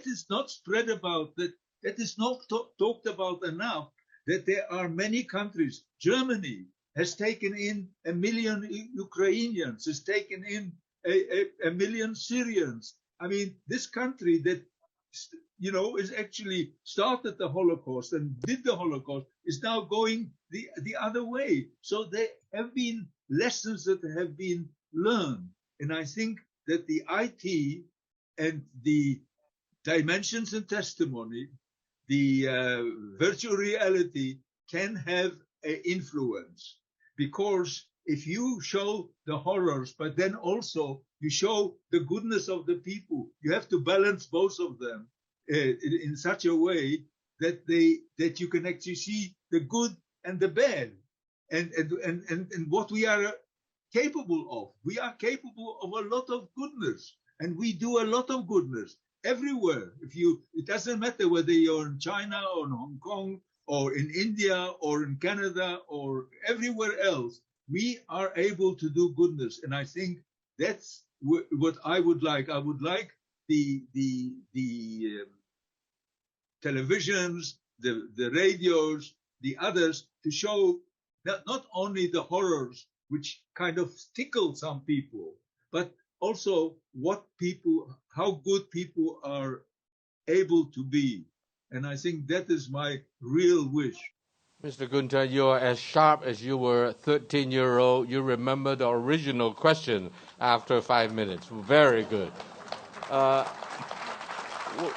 is not spread about, that is not talked about enough, that there are many countries. Germany has taken in 1 million Ukrainians, has taken in a million Syrians. I mean, this country that, is actually started the Holocaust and did the Holocaust is now going the other way. So there have been lessons that have been learned. And I think that the IT and the dimensions and testimony, the virtual reality can have an influence, because if you show the horrors, but then also you show the goodness of the people, you have to balance both of them in such a way that you can actually see the good and the bad, and what we are capable of. We are capable of a lot of goodness, and we do a lot of goodness everywhere. It doesn't matter whether you're in China or in Hong Kong or in India or in Canada or everywhere else. We are able to do goodness, and I think that's what I would like. I would like the televisions, the radios, the others to show not only the horrors which kind of tickle some people, but also how good people are able to be. And I think that is my real wish. Mr. Gunther, you're as sharp as you were 13-year-old. You remember the original question after 5 minutes. Very good.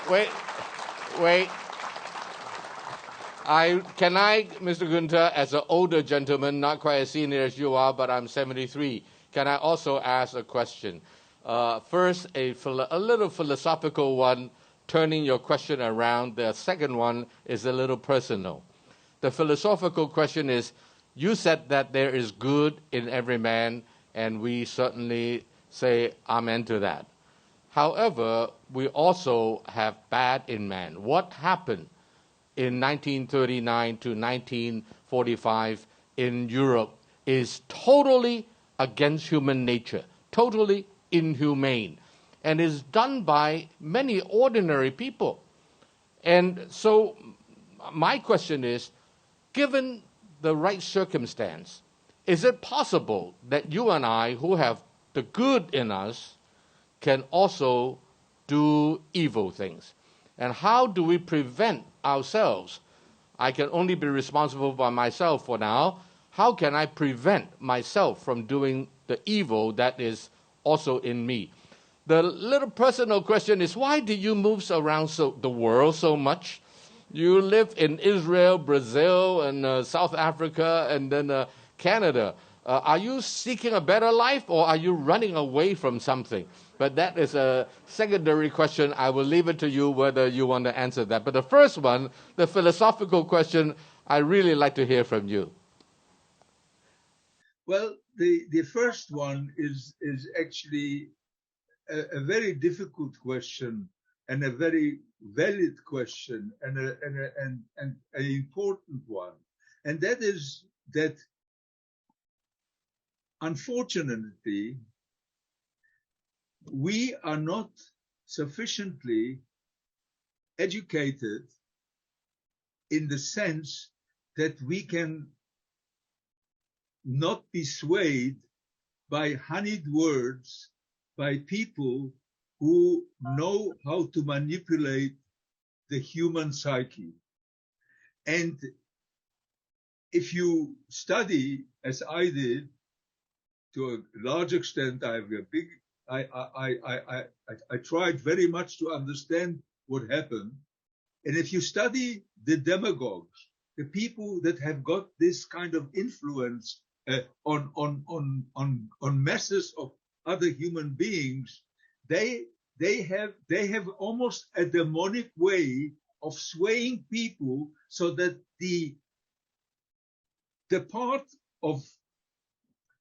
Wait. Mr. Gunther, as an older gentleman, not quite as senior as you are, but I'm 73, can I also ask a question? First, a little philosophical one, turning your question around. The second one is a little personal. The philosophical question is, you said that there is good in every man, and we certainly say amen to that. However, we also have bad in man. What happened in 1939 to 1945 in Europe is totally against human nature, totally inhumane, and is done by many ordinary people. And so my question is, given the right circumstance, is it possible that you and I, who have the good in us, can also do evil things? And how do we prevent ourselves? I can only be responsible by myself for now. How can I prevent myself from doing the evil that is also in me? The little personal question is, why do you move around the world so much? You live in Israel, Brazil, and South Africa, and then Canada. Are you seeking a better life, or are you running away from something? But that is a secondary question. I will leave it to you whether you want to answer that. But the first one, the philosophical question, I really like to hear from you. Well, the first one is actually a very difficult question, and a very valid question, and an important one. And that is that, unfortunately, we are not sufficiently educated in the sense that we can not be swayed by honeyed words by people who know how to manipulate the human psyche. And if you study, as I did, to a large extent, I tried very much to understand what happened. And if you study the demagogues, the people that have got this kind of influence on masses of other human beings, they have almost a demonic way of swaying people so that the part of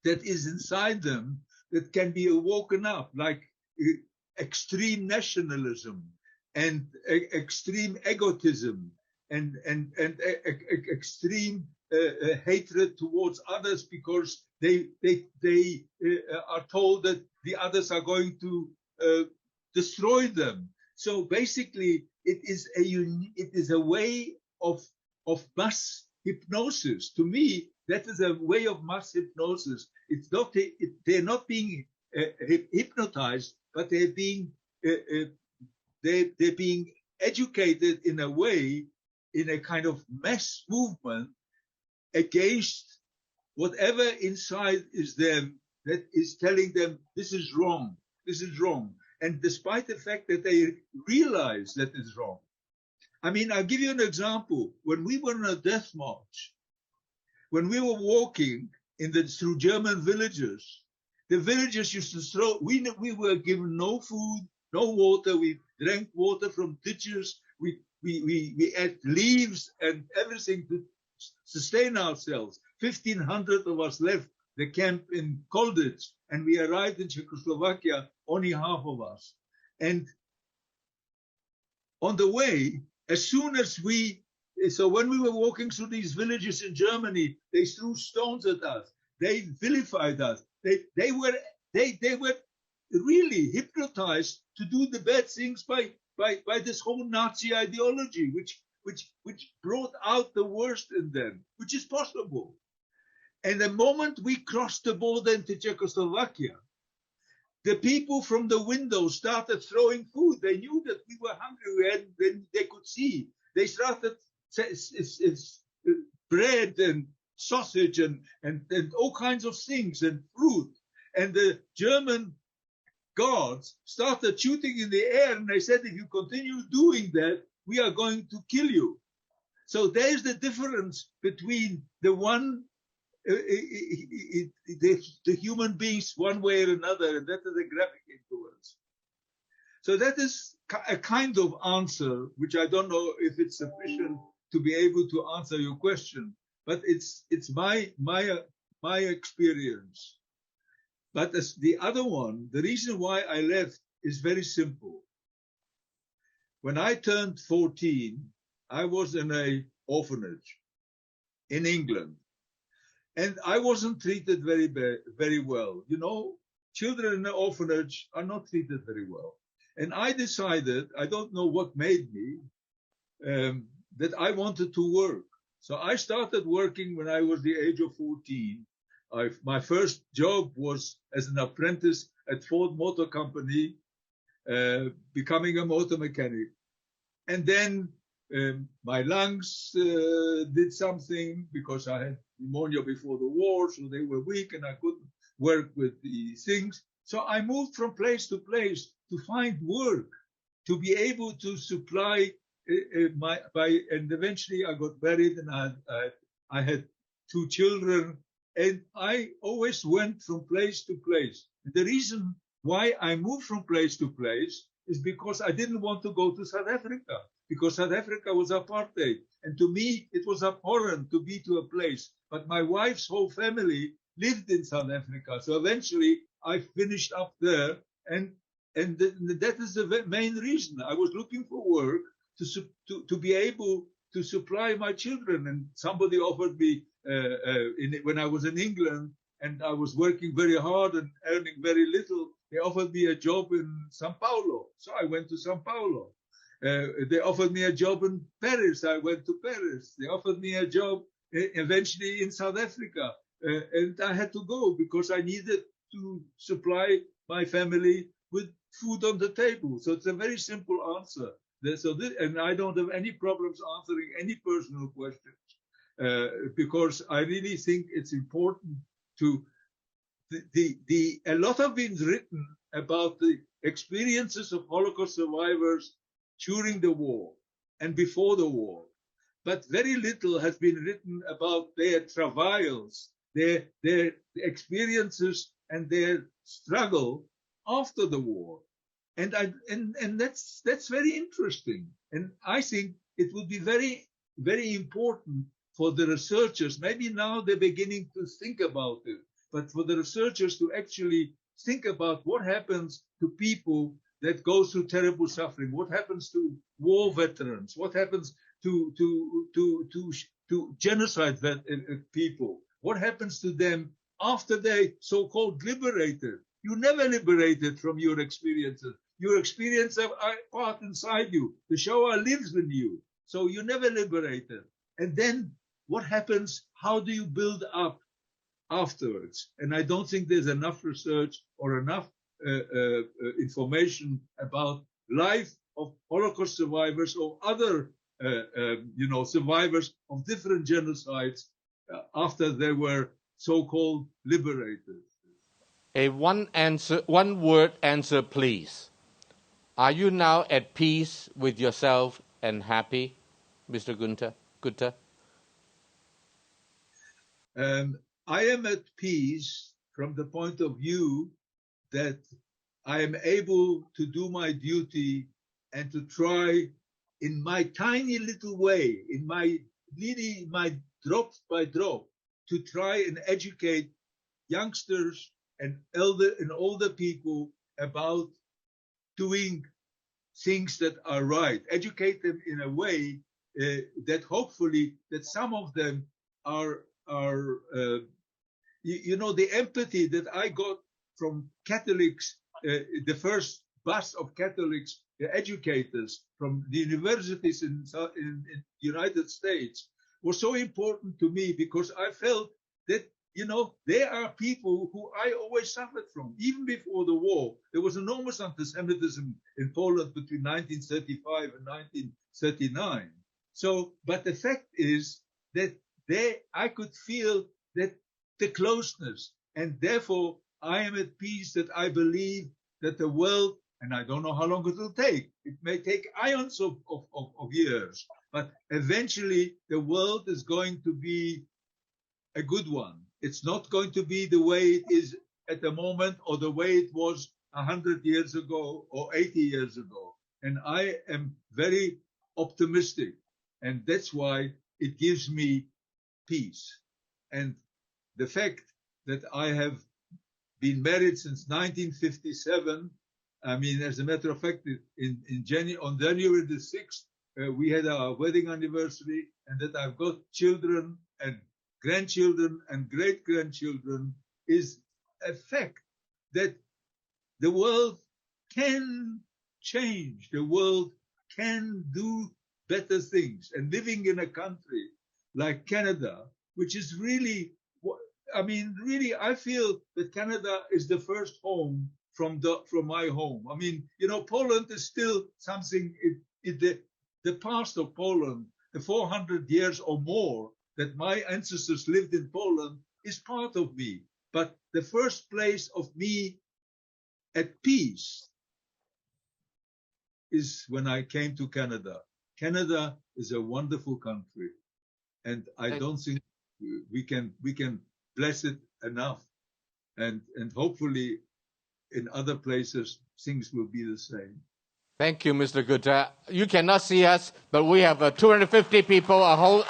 that is inside them that can be awoken up, like extreme nationalism and extreme egotism and extreme hatred towards others because they are told that the others are going to destroy them. So basically, it is a way of mass hypnosis. To me, that is a way of mass hypnosis. It's not they're not being hypnotized, but they're being educated in a way, in a kind of mass movement against whatever inside is them that is telling them this is wrong, this is wrong. And despite the fact that they realize that it's wrong. I mean, I'll give you an example. When we were on a death march, when we were walking, through German villages. The villagers used to throw. We were given no food, no water. We drank water from ditches. We ate leaves and everything to sustain ourselves. 1,500 of us left the camp in Kolditz, and we arrived in Czechoslovakia, only half of us. And on the way, so when we were walking through these villages in Germany, they threw stones at us. They vilified us. They were really hypnotized to do the bad things by this whole Nazi ideology, which brought out the worst in them, which is possible. And the moment we crossed the border into Czechoslovakia, the people from the windows started throwing food. They knew that we were hungry, and they could see. They started bread and sausage and all kinds of things and fruit. And the German guards started shooting in the air, and they said, if you continue doing that, we are going to kill you. So there's the difference between the human beings one way or another, and that is a graphic influence. So that is a kind of answer, which I don't know if it's sufficient to be able to answer your question, but it's my experience. But as the other one, the reason why I left is very simple. When I turned 14, I was in an orphanage in England, and I wasn't treated very well. You know, children in the orphanage are not treated very well. And I decided, I don't know what made me, that I wanted to work. So I started working when I was the age of 14. My first job was as an apprentice at Ford Motor Company, becoming a motor mechanic. And then my lungs did something because I had pneumonia before the war, so they were weak and I couldn't work with the things. So I moved from place to place to find work, to be able to supply and eventually I got married and I had 2 children, and I always went from place to place. The reason why I moved from place to place is because I didn't want to go to South Africa, because South Africa was apartheid. And to me, it was abhorrent to be to a place. But my wife's whole family lived in South Africa. So eventually I finished up there. And that is the main reason. I was looking for work to be able to supply my children. And somebody offered me, when I was in England and I was working very hard and earning very little, they offered me a job in Sao Paulo. So I went to Sao Paulo. They offered me a job in Paris. I went to Paris. They offered me a job eventually in South Africa. And I had to go because I needed to supply my family with food on the table. So it's a very simple answer. And I don't have any problems answering any personal questions because I really think it's important to a lot has been written about the experiences of Holocaust survivors during the war and before the war, but very little has been written about their travails, their experiences and their struggle after the war. And that's very interesting. And I think it would be very, very important for the researchers. Maybe now they're beginning to think about it, but for the researchers to actually think about what happens to people that go through terrible suffering, what happens to war veterans, what happens to genocide people, what happens to them after they so-called liberated. You never liberated from your experiences. Your experiences are part inside you. The Shoah lives in you. So you never liberated. And then what happens? How do you build up afterwards? And I don't think there's enough research or enough information about life of Holocaust survivors or other, survivors of different genocides after they were so-called liberated. A one-word answer, please. Are you now at peace with yourself and happy, Mr. Gutter? I am at peace from the point of view that I am able to do my duty and to try in my tiny little way, in my drop by drop, to try and educate youngsters and older people about doing things that are right, educate them in a way that hopefully that some of them are the empathy that I got from Catholics, the first bus of Catholics educators from the universities in United States was so important to me, because I felt that, they are people who I always suffered from. Even before the war, there was enormous anti-Semitism in Poland between 1935 and 1939. So, but the fact is that I could feel that the closeness, and therefore I am at peace that I believe that the world, and I don't know how long it will take, it may take eons of years, but eventually the world is going to be a good one. It's not going to be the way it is at the moment, or the way it was 100 years ago or 80 years ago. And I am very optimistic, and that's why it gives me peace. And the fact that I have been married since 1957, I mean, as a matter of fact, on January the 6th, we had our wedding anniversary, and that I've got children and grandchildren and great-grandchildren is a fact that the world can change. The world can do better things. And living in a country like Canada, which is really, I feel that Canada is the first home from my home. I mean, Poland is still something, the past of Poland, the 400 years or more that my ancestors lived in Poland is part of me. But the first place of me at peace is when I came to Canada. Canada is a wonderful country, and I don't think we can bless it enough. And hopefully in other places things will be the same. Thank you, Mr. Gutter. You cannot see us, but we have 250 people, a whole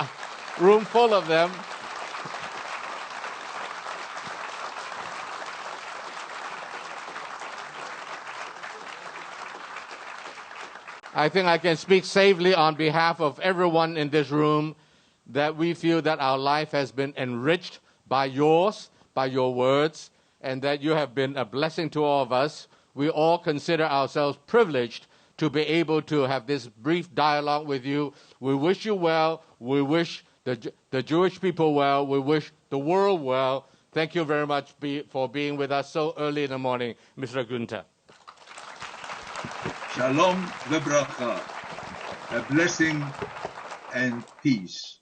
room full of them. I think I can speak safely on behalf of everyone in this room that we feel that our life has been enriched by yours, by your words, and that you have been a blessing to all of us. We all consider ourselves privileged to be able to have this brief dialogue with you. We wish you well. We wish the Jewish people well. We wish the world well. Thank you very much for being with us so early in the morning, Mr. Gunther. Shalom v'bracha, a blessing and peace.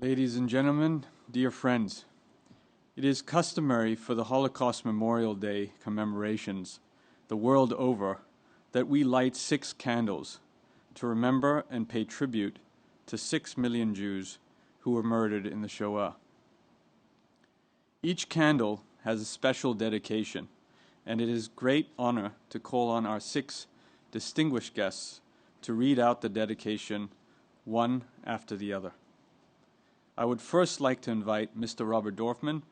Ladies and gentlemen, dear friends, it is customary for the Holocaust Memorial Day commemorations the world over that we light 6 candles to remember and pay tribute to 6 million Jews who were murdered in the Shoah. Each candle has a special dedication, and it is great honor to call on our 6 distinguished guests to read out the dedication one after the other. I would first like to invite Mr. Robert Dorfman,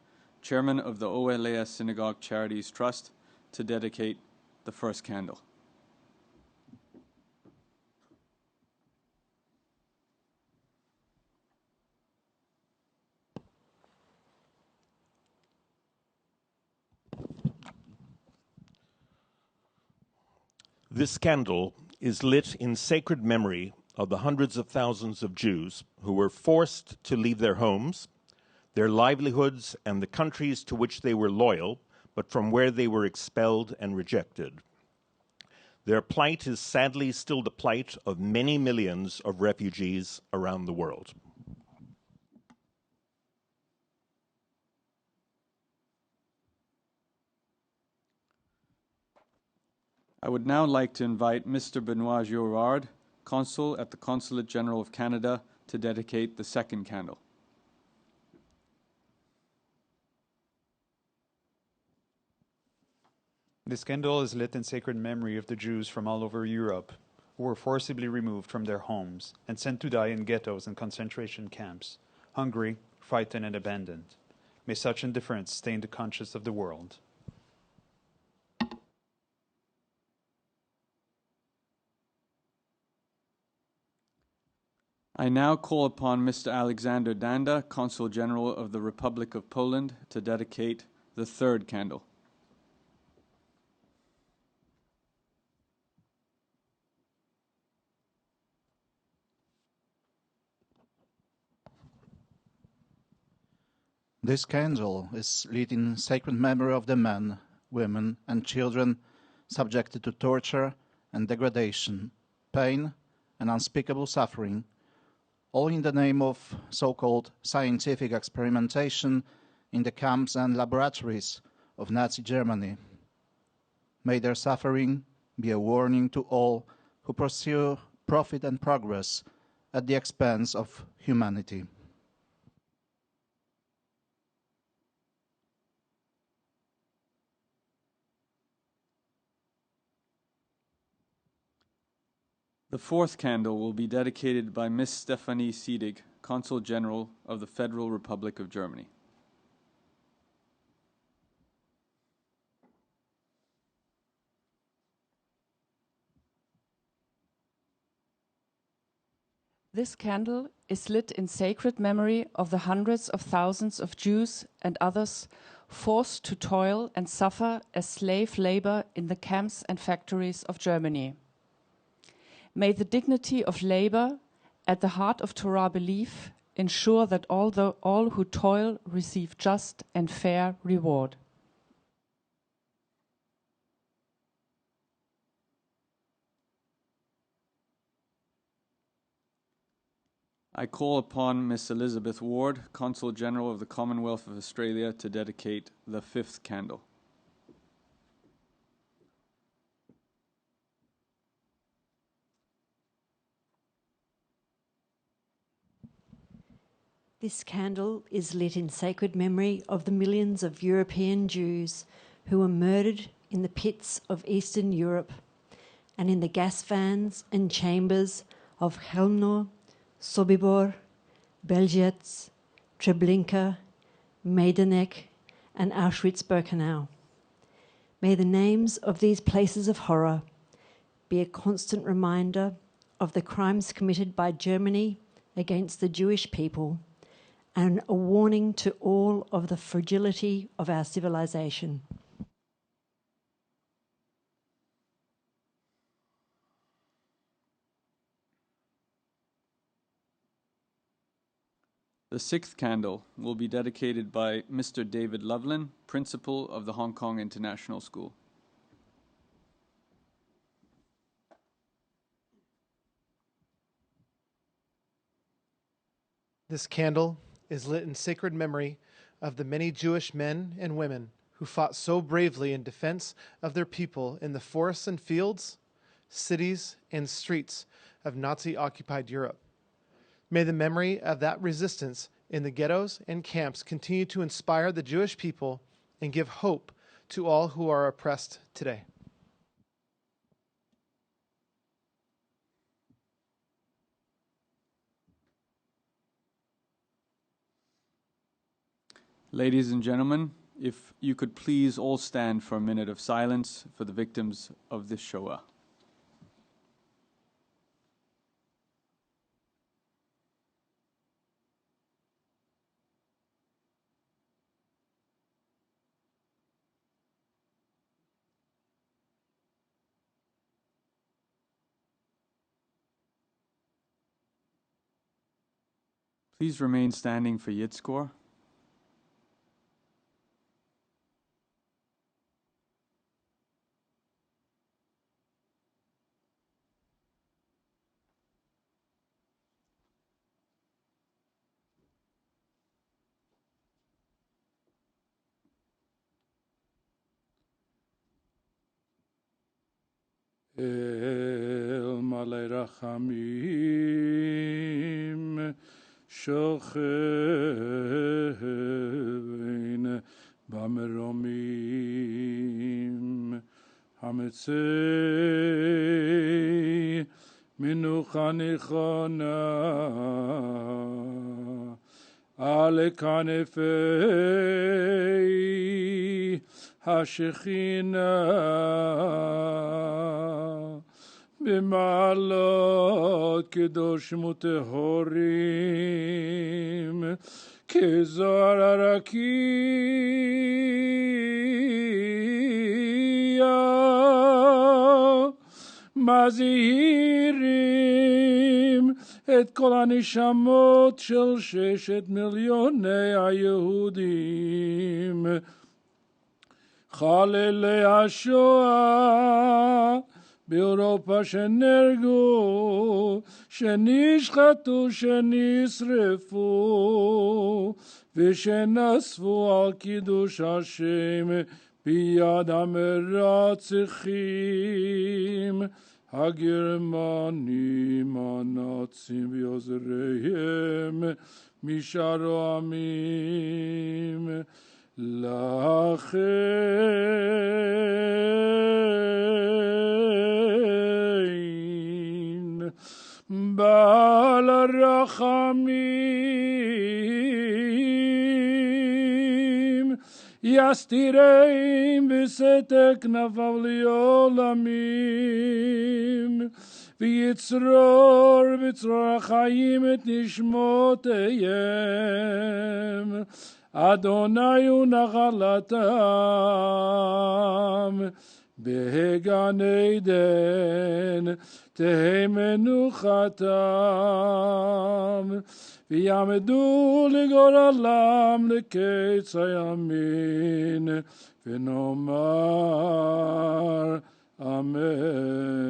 Chairman of the OLAS Synagogue Charities Trust, to dedicate the first candle. This candle is lit in sacred memory of the hundreds of thousands of Jews who were forced to leave their homes, their livelihoods, and the countries to which they were loyal, but from where they were expelled and rejected. Their plight is sadly still the plight of many millions of refugees around the world. I would now like to invite Mr. Benoit Girard, Consul at the Consulate General of Canada, to dedicate the second candle. This candle is lit in sacred memory of the Jews from all over Europe who were forcibly removed from their homes and sent to die in ghettos and concentration camps, hungry, frightened, and abandoned. May such indifference stain the conscience of the world. I now call upon Mr. Alexander Danda, Consul General of the Republic of Poland, to dedicate the third candle. This candle is lit in sacred memory of the men, women, and children subjected to torture and degradation, pain, and unspeakable suffering, all in the name of so-called scientific experimentation in the camps and laboratories of Nazi Germany. May their suffering be a warning to all who pursue profit and progress at the expense of humanity. The fourth candle will be dedicated by Miss Stephanie Siedig, Consul General of the Federal Republic of Germany. This candle is lit in sacred memory of the hundreds of thousands of Jews and others forced to toil and suffer as slave labor in the camps and factories of Germany. May the dignity of labor at the heart of Torah belief ensure that all who toil receive just and fair reward. I call upon Miss Elizabeth Ward, Consul General of the Commonwealth of Australia, to dedicate the fifth candle. This candle is lit in sacred memory of the millions of European Jews who were murdered in the pits of Eastern Europe and in the gas vans and chambers of Chelmno, Sobibor, Belzec, Treblinka, Maidanek, and Auschwitz-Birkenau. May the names of these places of horror be a constant reminder of the crimes committed by Germany against the Jewish people and a warning to all of the fragility of our civilization. The sixth candle will be dedicated by Mr. David Loveland, Principal of the Hong Kong International School. This candle is lit in sacred memory of the many Jewish men and women who fought so bravely in defense of their people in the forests and fields, cities, and streets of Nazi-occupied Europe. May the memory of that resistance in the ghettos and camps continue to inspire the Jewish people and give hope to all who are oppressed today. Ladies and gentlemen, if you could please all stand for a minute of silence for the victims of the Shoah. Please remain standing for Yitzkor. El malei rachamim shochein bameromim hametzei minucha nichona ale kanefei hashechina b'ma'alot kedoshim utehorim kezohar harakiya mazihirim et kol hanishamot shel 6 מיליוני היהודים חללי השואה באירופה שנהרגו, שנשחטו, שנשרפו ושנאספו על קידוש השם ביד המרצחים הגרמנים הנאצים ועוזריהם משאר העמים לכן בעל הרחמים יסתירם ושאת כנפיו לעולמים ויצרור בצרור החיים את נשמותיהם אדוני הוא נחלתם בגן עדן תהא מנוחתם ויעמדו לגורלם לקץ הימין ונאמר אמן.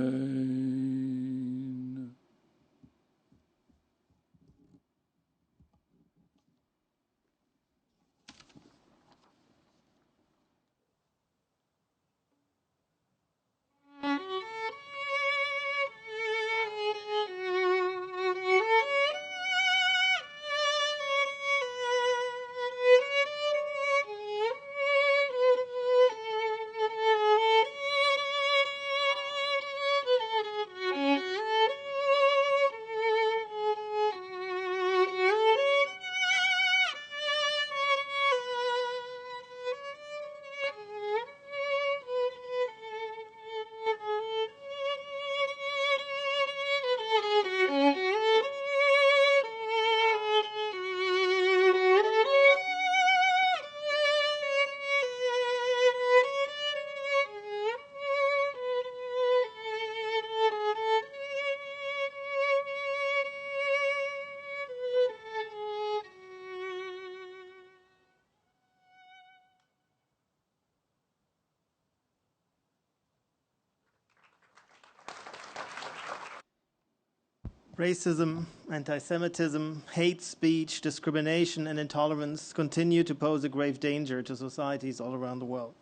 Racism, anti-Semitism, hate speech, discrimination, and intolerance continue to pose a grave danger to societies all around the world.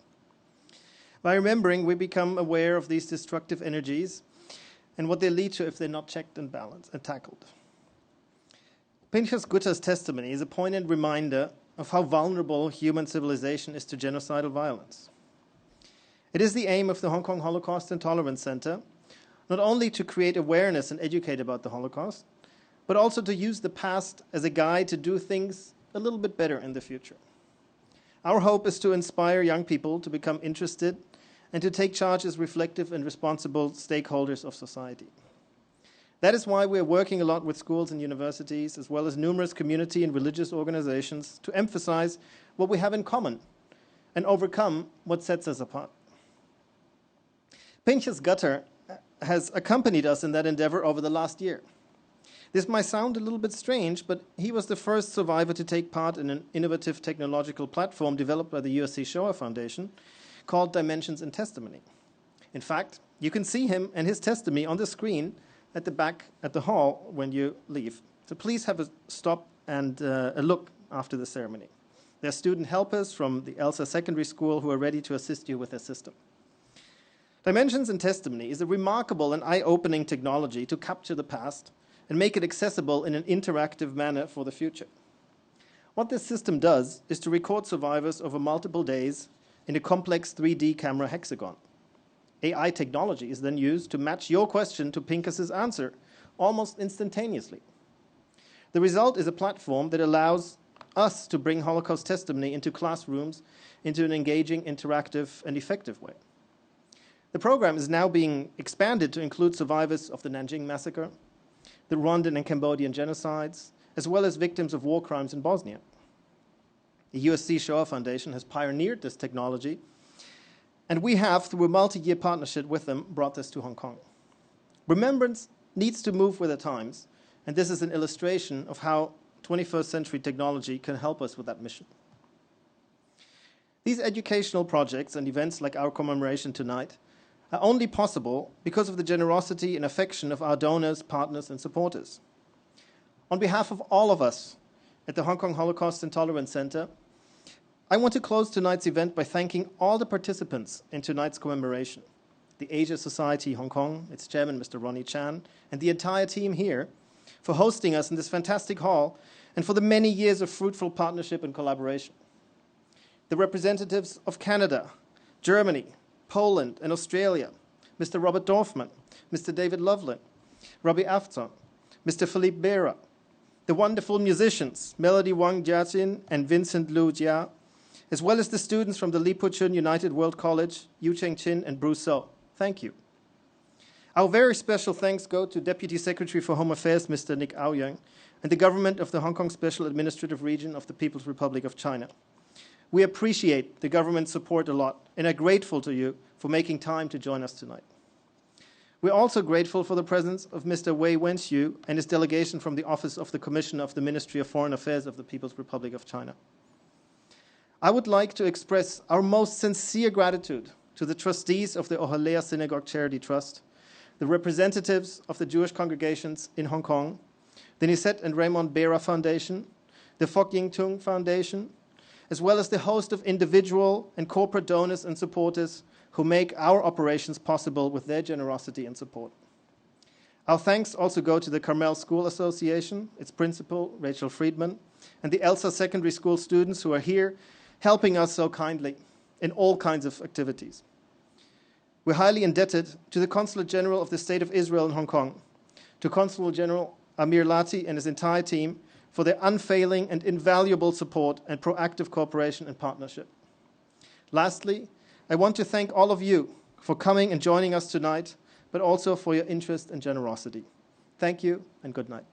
By remembering, we become aware of these destructive energies and what they lead to if they're not checked and balanced and tackled. Pinchas Gutter's testimony is a poignant reminder of how vulnerable human civilization is to genocidal violence. It is the aim of the Hong Kong Holocaust and Tolerance Center not only to create awareness and educate about the Holocaust, but also to use the past as a guide to do things a little bit better in the future. Our hope is to inspire young people to become interested and to take charge as reflective and responsible stakeholders of society. That is why we are working a lot with schools and universities, as well as numerous community and religious organizations, to emphasize what we have in common and overcome what sets us apart. Pinchas Gutter has accompanied us in that endeavor over the last year. This might sound a little bit strange, but he was the first survivor to take part in an innovative technological platform developed by the USC Shoah Foundation called Dimensions in Testimony. In fact, you can see him and his testimony on the screen at the back at the hall when you leave. So please have a stop and a look after the ceremony. There are student helpers from the Elsa Secondary School who are ready to assist you with their system. Dimensions in Testimony is a remarkable and eye-opening technology to capture the past and make it accessible in an interactive manner for the future. What this system does is to record survivors over multiple days in a complex 3D camera hexagon. AI technology is then used to match your question to Pinchas's answer almost instantaneously. The result is a platform that allows us to bring Holocaust testimony into classrooms into an engaging, interactive, and effective way. The program is now being expanded to include survivors of the Nanjing massacre, the Rwandan and Cambodian genocides, as well as victims of war crimes in Bosnia. The USC Shoah Foundation has pioneered this technology, and we have, through a multi-year partnership with them, brought this to Hong Kong. Remembrance needs to move with the times, and this is an illustration of how 21st century technology can help us with that mission. These educational projects and events like our commemoration tonight are only possible because of the generosity and affection of our donors, partners, and supporters. On behalf of all of us at the Hong Kong Holocaust and Tolerance Center, I want to close tonight's event by thanking all the participants in tonight's commemoration, the Asia Society Hong Kong, its chairman, Mr. Ronnie Chan, and the entire team here for hosting us in this fantastic hall and for the many years of fruitful partnership and collaboration. The representatives of Canada, Germany, Poland, and Australia, Mr. Robert Dorfman, Mr. David Loveland, Robbie Afton, Mr. Philippe Bera, the wonderful musicians, Melody Wang Jiajin and Vincent Liu Jia, as well as the students from the Li Puchun United World College, Yu Cheng Chin and Bruce So. Thank you. Our very special thanks go to Deputy Secretary for Home Affairs, Mr. Nick Aoyang, and the government of the Hong Kong Special Administrative Region of the People's Republic of China. We appreciate the government's support a lot and are grateful to you for making time to join us tonight. We're also grateful for the presence of Mr. Wei Wenxiu and his delegation from the Office of the Commissioner of the Ministry of Foreign Affairs of the People's Republic of China. I would like to express our most sincere gratitude to the trustees of the Ohalea Synagogue Charity Trust, the representatives of the Jewish congregations in Hong Kong, the Nisette and Raymond Bera Foundation, the Fok Ying Tung Foundation, as well as the host of individual and corporate donors and supporters who make our operations possible with their generosity and support. Our thanks also go to the Carmel School Association, its principal, Rachel Friedman, and the Elsa Secondary School students who are here helping us so kindly in all kinds of activities. We're highly indebted to the Consulate General of the State of Israel in Hong Kong, to Consul General Amir Lati and his entire team for their unfailing and invaluable support and proactive cooperation and partnership. Lastly, I want to thank all of you for coming and joining us tonight, but also for your interest and generosity. Thank you and good night.